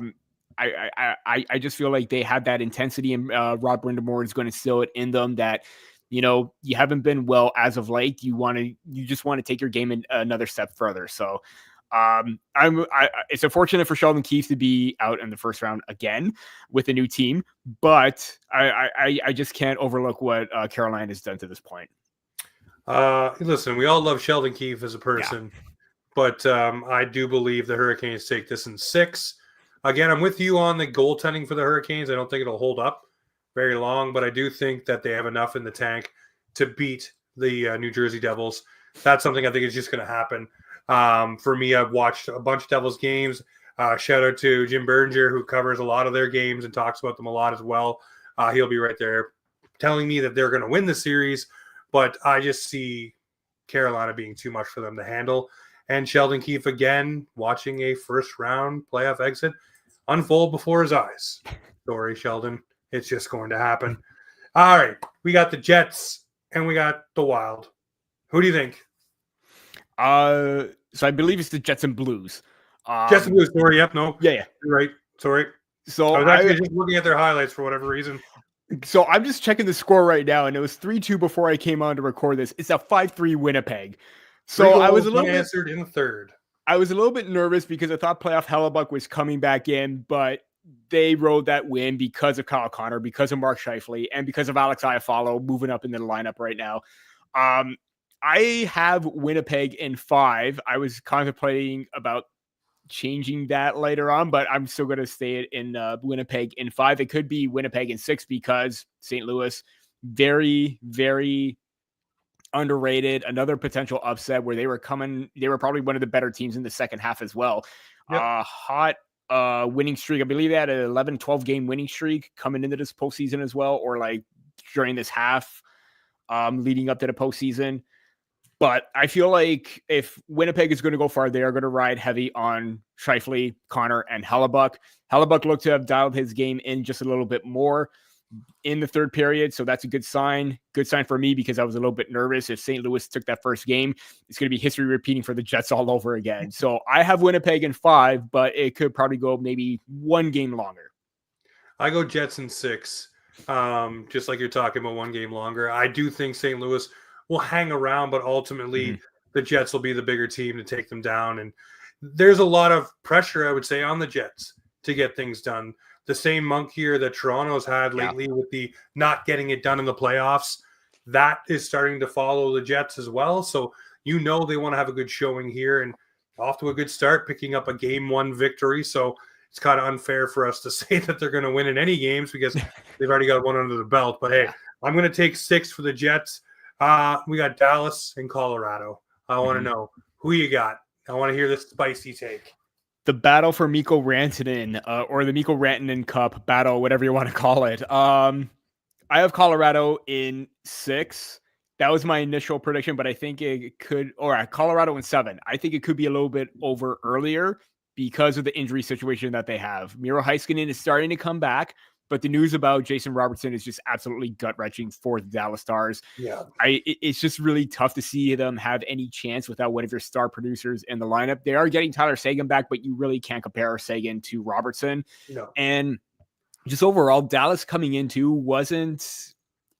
Speaker 2: just feel like they have that intensity, and Rod Brind'Amour is going to instill it in them that, you haven't been well as of late. You just want to take your game another step further. So it's unfortunate for Sheldon Keefe to be out in the first round again with a new team, but I just can't overlook what Carolina has done to this point.
Speaker 1: Listen, we all love Sheldon Keefe as a person, but I do believe the Hurricanes take this in 6. Again, I'm with you on the goaltending for the Hurricanes. I don't think it'll hold up very long, but I do think that they have enough in the tank to beat the New Jersey Devils. That's something I think is just going to happen. For me, I've watched a bunch of Devils games. Shout out to Jim Berger, who covers a lot of their games and talks about them a lot as well. He'll be right there telling me that they're going to win the series, but I just see Carolina being too much for them to handle. And Sheldon Keefe, again, watching a first-round playoff exit unfold before his eyes. Sorry, Sheldon. It's just going to happen. All right. We got the Jets and we got the Wild. Who do you think?
Speaker 2: So I believe it's the Jets and Blues.
Speaker 1: Jets and Blues. Sorry. Yep. No.
Speaker 2: Yeah.
Speaker 1: You're right. Sorry.
Speaker 2: So
Speaker 1: I was actually just looking at their highlights for whatever reason.
Speaker 2: So I'm just checking the score right now, and it was 3-2 before I came on to record this. It's a 5-3 Winnipeg. So I was a little
Speaker 1: answered in the third.
Speaker 2: I was a little bit nervous because I thought playoff Hellebuck was coming back in, but they rode that win because of Kyle Connor, because of Mark Scheifele, and because of Alex Iafallo moving up into the lineup right now. I have Winnipeg in 5. I was contemplating about changing that later on, but I'm still going to stay in Winnipeg in 5. It could be Winnipeg in 6 because St. Louis, very, very underrated, another potential upset where they were probably one of the better teams in the second half as well.
Speaker 1: Yep.
Speaker 2: Hot winning streak. I believe they had an 11, 12 game winning streak coming into this postseason as well, or like during this half leading up to the postseason. But I feel like if Winnipeg is going to go far, they are going to ride heavy on Scheifele, Connor, and Hellebuck. Hellebuck looked to have dialed his game in just a little bit more in the third period, so that's a good sign. Good sign for me because I was a little bit nervous. If St. Louis took that first game, it's going to be history repeating for the Jets all over again. So I have Winnipeg in 5, but it could probably go maybe one game longer.
Speaker 1: I go Jets in 6, just like you're talking about, one game longer. I do think St. Louis will hang around, but ultimately the Jets will be the bigger team to take them down. And there's a lot of pressure, I would say, on the Jets to get things done. The same monk here that Toronto's had lately with the not getting it done in the playoffs, that is starting to follow the Jets as well. So they want to have a good showing here and off to a good start, picking up a game 1 victory. So it's kind of unfair for us to say that they're going to win in any games because they've already got one under the belt. But hey, I'm going to take 6 for the Jets. We got Dallas and Colorado. I want to know who you got. I want to hear this spicy take.
Speaker 2: The battle for Mikko Rantanen, or the Mikko Rantanen Cup battle, whatever you want to call it. I have Colorado in 6. That was my initial prediction, but I think it could, or Colorado in 7. I think it could be a little bit over earlier because of the injury situation that they have. Miro Heiskanen is starting to come back, but the news about Jason Robertson is just absolutely gut-wrenching for the Dallas Stars.
Speaker 1: Yeah,
Speaker 2: it's just really tough to see them have any chance without one of your star producers in the lineup. They are getting Tyler Seguin back, but you really can't compare Seguin to Robertson.
Speaker 1: No.
Speaker 2: And just overall, Dallas coming into wasn't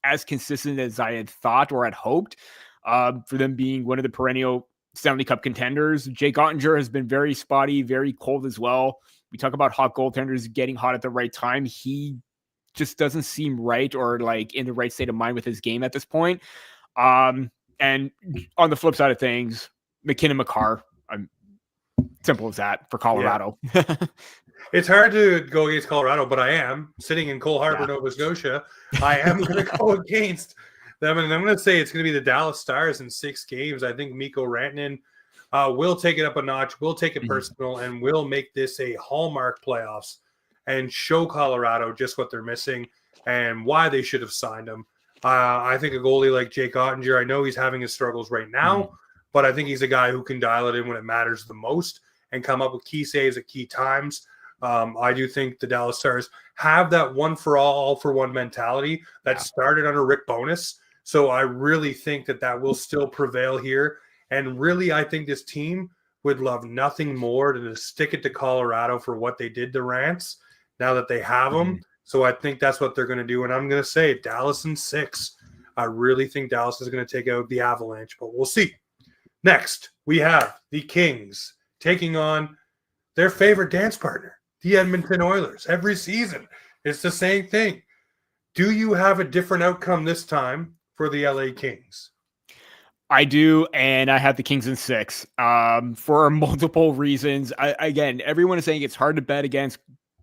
Speaker 2: as consistent as I had thought or had hoped for them being one of the perennial Stanley Cup contenders. Jake Ottinger has been very spotty, very cold as well. We talk about hot goaltenders getting hot at the right time. He just doesn't seem right or like in the right state of mind with his game at this point. And on the flip side of things, McKinnon Makar, simple as that for Colorado.
Speaker 1: Yeah. It's hard to go against Colorado, but I am sitting in Cole Harbour, Nova Scotia. I am going to go against them, and I'm going to say it's going to be the Dallas Stars in 6 games. I think Mikko Rantanen will take it up a notch, will take it personal, and will make this a hallmark playoffs and show Colorado just what they're missing and why they should have signed him. I think a goalie like Jake Ottinger, I know he's having his struggles right now, but I think he's a guy who can dial it in when it matters the most and come up with key saves at key times. I do think the Dallas Stars have that one for all for one mentality that started under Rick Bowness. So I really think that will still prevail here. And really, I think this team would love nothing more than to stick it to Colorado for what they did to Rance now that they have them. So I think that's what they're going to do. And I'm going to say Dallas in 6. I really think Dallas is going to take out the Avalanche, but we'll see. Next, we have the Kings taking on their favorite dance partner, the Edmonton Oilers. Every season, it's the same thing. Do you have a different outcome this time for the LA Kings?
Speaker 2: I do, and I have the Kings in 6 for multiple reasons. Again, everyone is saying it's hard to bet against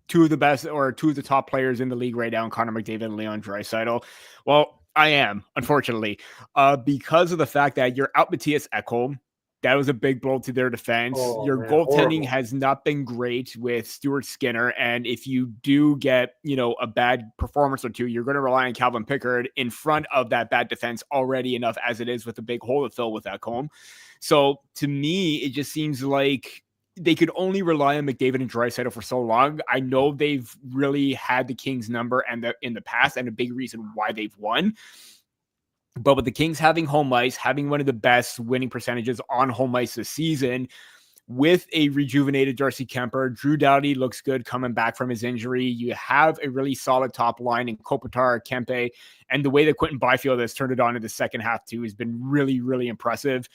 Speaker 2: 2 of the best or 2 of the top players in the league right now, Connor McDavid and Leon Draisaitl. Well, I am, unfortunately, because of the fact that you're out Matthias Ekholm. That was a big blow to their defense. Your goaltending has not been great with Stuart Skinner. And if you do get, a bad performance or 2, you're going to rely on Calvin Pickard in front of that bad defense already enough as it is with a big hole to fill with Ekholm. So to me, it just seems like they could only rely on McDavid and Draisaitl for so long. I know they've really had the Kings number and in the past, and a big reason why they've won. But with the Kings having home ice, having one of the best winning percentages on home ice this season, with a rejuvenated Darcy Kemper, Drew Doughty looks good coming back from his injury. You have a really solid top line in Kopitar, Kempe, and the way that Quentin Byfield has turned it on in the second half too has been really, really impressive.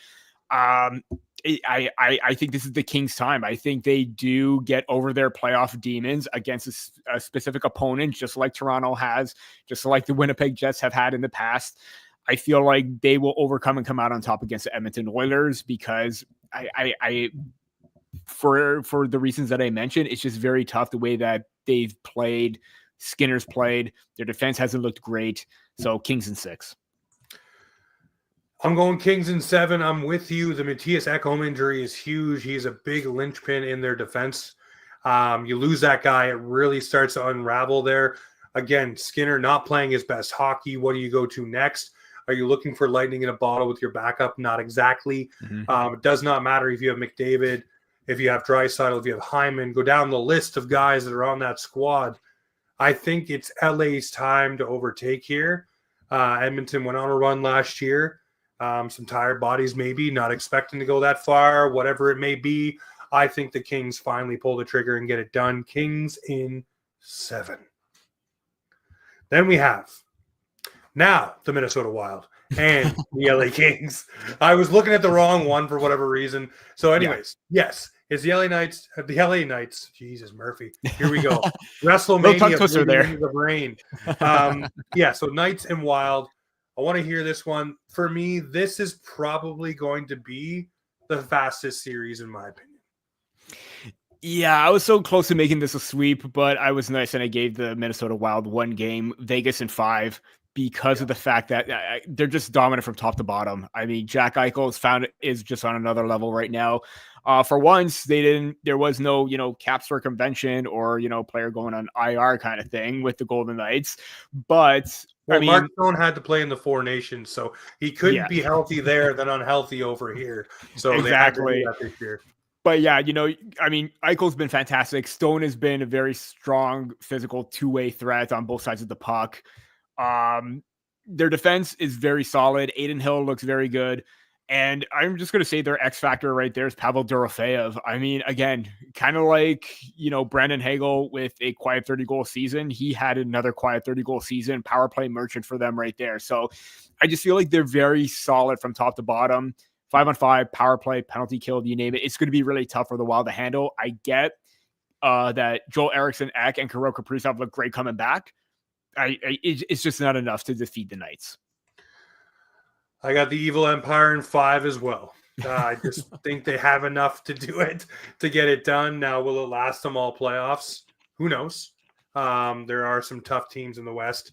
Speaker 2: I think this is the Kings' time. I think they do get over their playoff demons against a specific opponent, just like Toronto has, just like the Winnipeg Jets have had in the past. I feel like they will overcome and come out on top against the Edmonton Oilers because for the reasons that I mentioned, it's just very tough the way that they've played. Skinner's played. Their defense hasn't looked great. So Kings in 6.
Speaker 1: I'm going Kings in 7. I'm with you. The Matthias Ekholm injury is huge. He's a big linchpin in their defense. You lose that guy, it really starts to unravel there. Again, Skinner not playing his best hockey. What do you go to next? Are you looking for lightning in a bottle with your backup? Not exactly. It does not matter if you have McDavid, if you have Draisaitl, if you have Hyman. Go down the list of guys that are on that squad. I think it's LA's time to overtake here. Edmonton went on a run last year. Some tired bodies maybe, not expecting to go that far, whatever it may be. I think the Kings finally pull the trigger and get it done. Kings in 7. Then we have now the Minnesota Wild and the LA Kings. I was looking at the wrong one for whatever reason. So anyways, yes, it's the LA Knights. Jesus, Murphy. Here we go. WrestleMania
Speaker 2: twister there.
Speaker 1: The brain. So Knights and Wild. I want to hear this one. For me, this is probably going to be the fastest series in my opinion.
Speaker 2: Yeah, I was so close to making this a sweep, but I was nice and I gave the Minnesota Wild 1 game, Vegas in 5, because of the fact that they're just dominant from top to bottom. I mean, Jack Eichel is just on another level right now. For once, there was no, cap circumvention or, player going on IR kind of thing with the Golden Knights. But
Speaker 1: Mark Stone had to play in the Four Nations, so he couldn't be healthy there, then unhealthy over here. So
Speaker 2: exactly.
Speaker 1: They had to do that this year.
Speaker 2: But yeah, Eichel's been fantastic. Stone has been a very strong physical two-way threat on both sides of the puck. Their defense is very solid. Aiden Hill looks very good. And I'm just going to say their X factor right there is Pavel Dorofeyev. I mean, again, kind of like, Brandon Hagel with a quiet 30-goal season. He had another quiet 30-goal season, power play merchant for them right there. So I just feel like they're very solid from top to bottom. 5-on-5, power play, penalty kill, you name it. It's going to be really tough for the Wild to handle. I get that Joel Eriksson Ek and Kirill Kaprizov look great coming back. It's just not enough to defeat the Knights.
Speaker 1: I got the Evil Empire in 5 as well. I just think they have enough to do it, to get it done. Now, will it last them all playoffs? Who knows? There are some tough teams in the West.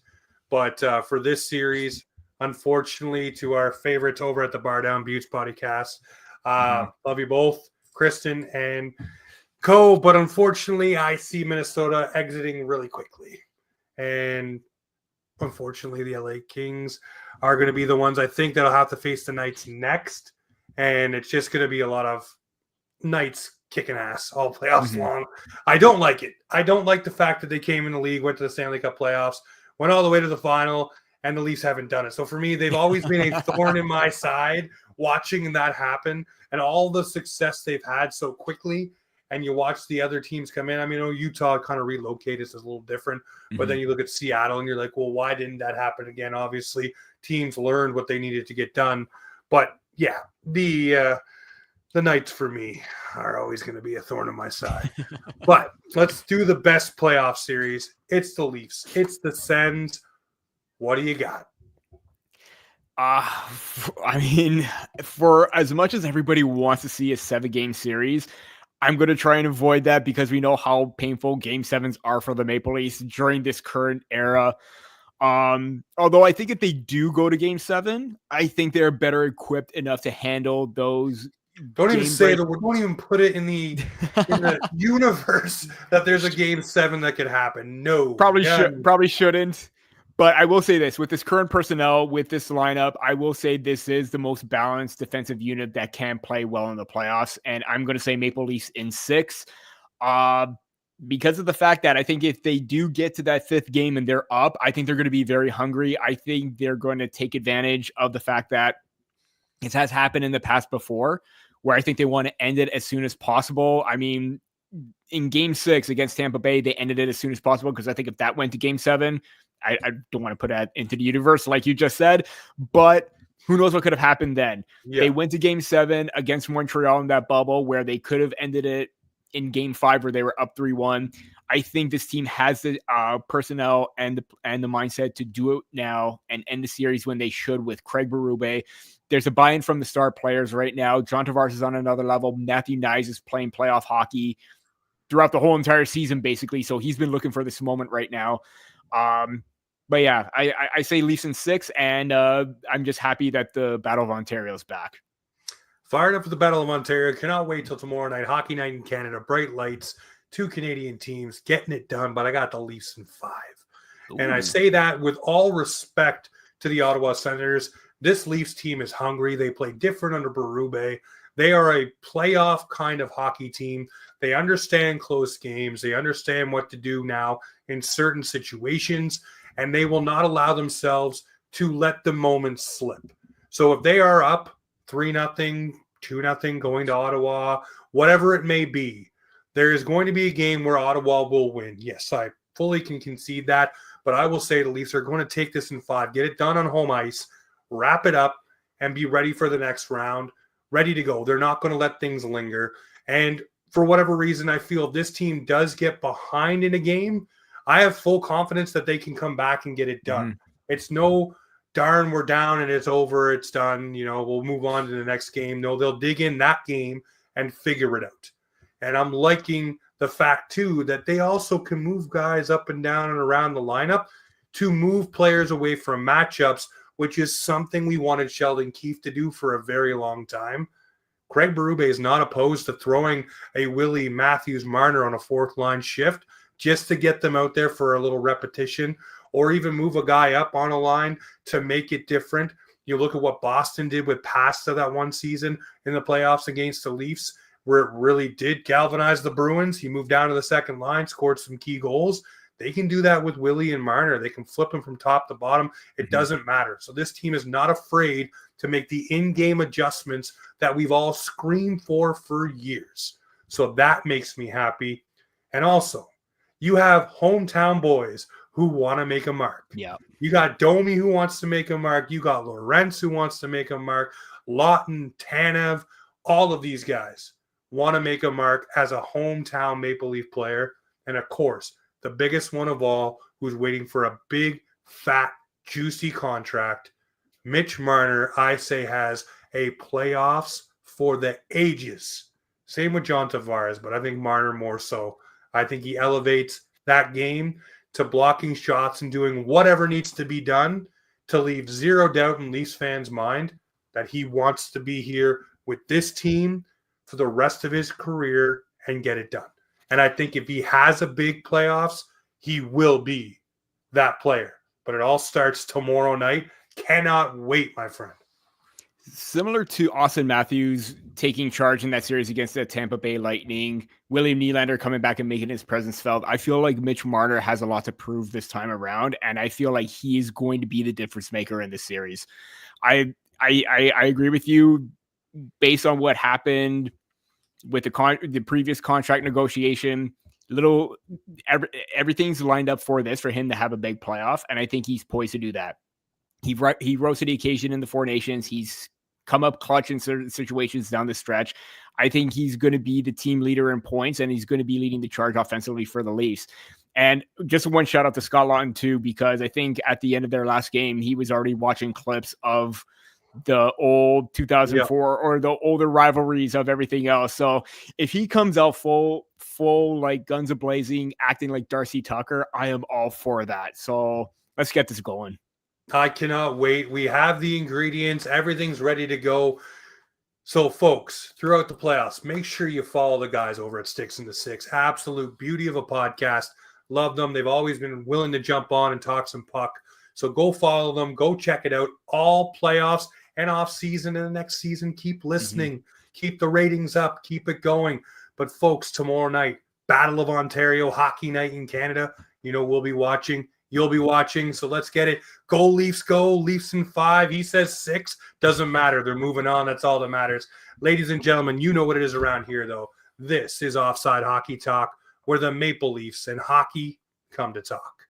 Speaker 1: But for this series, unfortunately, to our favorites over at the Bar Down Buttes podcast, love you both, Kristen and Co. But unfortunately, I see Minnesota exiting really quickly. And unfortunately, the LA Kings are going to be the ones I think that'll have to face the Knights next. And it's just going to be a lot of Knights kicking ass all playoffs long. I don't like it. I don't like the fact that they came in the league, went to the Stanley Cup playoffs, went all the way to the final, and the Leafs haven't done it. So for me, they've always been a thorn in my side watching that happen and all the success they've had so quickly. And you watch the other teams come in. I mean, Utah kind of relocated. It's a little different. But then you look at Seattle and you're like, well, why didn't that happen again? Obviously, teams learned what they needed to get done. But yeah, the Knights for me are always going to be a thorn in my side. But let's do the best playoff series. It's the Leafs. It's the Sens. What do you got?
Speaker 2: I mean, for as much as everybody wants to see a 7-game series, I'm going to try and avoid that because we know how painful Game 7s are for the Maple Leafs during this current era. Although I think if they do go to Game 7, I think they're better equipped enough to handle those.
Speaker 1: Don't even say that. Don't even put it in the universe that there's a Game 7 that could happen. No,
Speaker 2: probably shouldn't. But I will say this, with this current personnel, with this lineup, I will say this is the most balanced defensive unit that can play well in the playoffs. And I'm going to say Maple Leafs in 6. Because of the fact that I think if they do get to that 5th game and they're up, I think they're going to be very hungry. I think they're going to take advantage of the fact that it has happened in the past before, where I think they want to end it as soon as possible. I mean, in Game 6 against Tampa Bay, they ended it as soon as possible because I think if that went to Game 7, I don't want to put that into the universe like you just said, but who knows what could have happened then. Yeah. They went to Game 7 against Montreal in that bubble where they could have ended it in Game 5 where they were up 3-1. I think this team has the personnel and the mindset to do it now and end the series when they should with Craig Berube. There's a buy-in from the star players right now. John Tavares is on another level. Matthew Nyes is playing playoff hockey throughout the whole entire season, basically. So he's been looking for this moment right now. But yeah, I say Leafs in 6, and I'm just happy that the Battle of Ontario is back.
Speaker 1: Fired up for the Battle of Ontario. Cannot wait till tomorrow night. Hockey night in Canada. Bright lights. 2 Canadian teams getting it done, but I got the Leafs in 5. Ooh. And I say that with all respect to the Ottawa Senators. This Leafs team is hungry. They play different under Berube. They are a playoff kind of hockey team. They understand close games. They understand what to do now in certain situations, and they will not allow themselves to let the moment slip. So if they are up 3-0, 2-0, going to Ottawa, whatever it may be, there is going to be a game where Ottawa will win. Yes, I fully can concede that, but I will say the Leafs are going to take this in 5, get it done on home ice, wrap it up, and be ready for the next round, ready to go. They're not going to let things linger. And for whatever reason, I feel if this team does get behind in a game, I have full confidence that they can come back and get it done. Mm-hmm. It's no darn, we're down and it's over, it's done, we'll move on to the next game. No, they'll dig in that game and figure it out. And I'm liking the fact, too, that they also can move guys up and down and around the lineup to move players away from matchups, which is something we wanted Sheldon Keefe to do for a very long time. Craig Berube is not opposed to throwing a Willie Matthews Marner on a fourth line shift just to get them out there for a little repetition, or even move a guy up on a line to make it different. You look at what Boston did with Pasta that one season in the playoffs against the Leafs, where it really did galvanize the Bruins. He moved down to the second line, scored some key goals. They can do that with Willie and Marner. They can flip them from top to bottom. It doesn't matter. So this team is not afraid to make the in-game adjustments that we've all screamed for years. So that makes me happy. And also, you have hometown boys who want to make a mark.
Speaker 2: Yeah.
Speaker 1: You got Domi who wants to make a mark. You got Lorenz who wants to make a mark. Lawton, Tanev, all of these guys want to make a mark as a hometown Maple Leaf player. And of course, the biggest one of all, who's waiting for a big, fat, juicy contract, Mitch Marner, I say, has a playoffs for the ages. Same with John Tavares, but I think Marner more so. I think he elevates that game to blocking shots and doing whatever needs to be done to leave zero doubt in Leafs fans' mind that he wants to be here with this team for the rest of his career and get it done. And I think if he has a big playoffs, he will be that player. But it all starts tomorrow night. Cannot wait, my friend.
Speaker 2: Similar to Austin Matthews taking charge in that series against the Tampa Bay Lightning, William Nylander coming back and making his presence felt, I feel like Mitch Marner has a lot to prove this time around, and I feel like he is going to be the difference maker in this series. I agree with you based on what happened with the previous contract negotiation. Everything's lined up for him to have a big playoff, and I think he's poised to do that. He rose to the occasion in the Four Nations. He's come up clutch in certain situations down the stretch. I think he's going to be the team leader in points, and he's going to be leading the charge offensively for the Leafs. And just one shout out to Scott Lawton too, because I think at the end of their last game, he was already watching clips of the old 2004 or the older rivalries of everything else. So if he comes out full like guns a-blazing, acting like Darcy Tucker, I am all for that. So let's get this going.
Speaker 1: I cannot wait. We have the ingredients. Everything's ready to go. So, folks, throughout the playoffs, make sure you follow the guys over at Sticks in the Six. Absolute beauty of a podcast. Love them. They've always been willing to jump on and talk some puck. So go follow them. Go check it out. All playoffs and off season and the next season. Keep listening. Keep the ratings up. Keep it going. But, folks, tomorrow night, Battle of Ontario, hockey night in Canada. We'll be watching. You'll be watching, so let's get it. Go Leafs, go. Leafs in 5. He says 6. Doesn't matter. They're moving on. That's all that matters. Ladies and gentlemen, you know what it is around here, though. This is Offside Hockey Talk, where the Maple Leafs and hockey come to talk.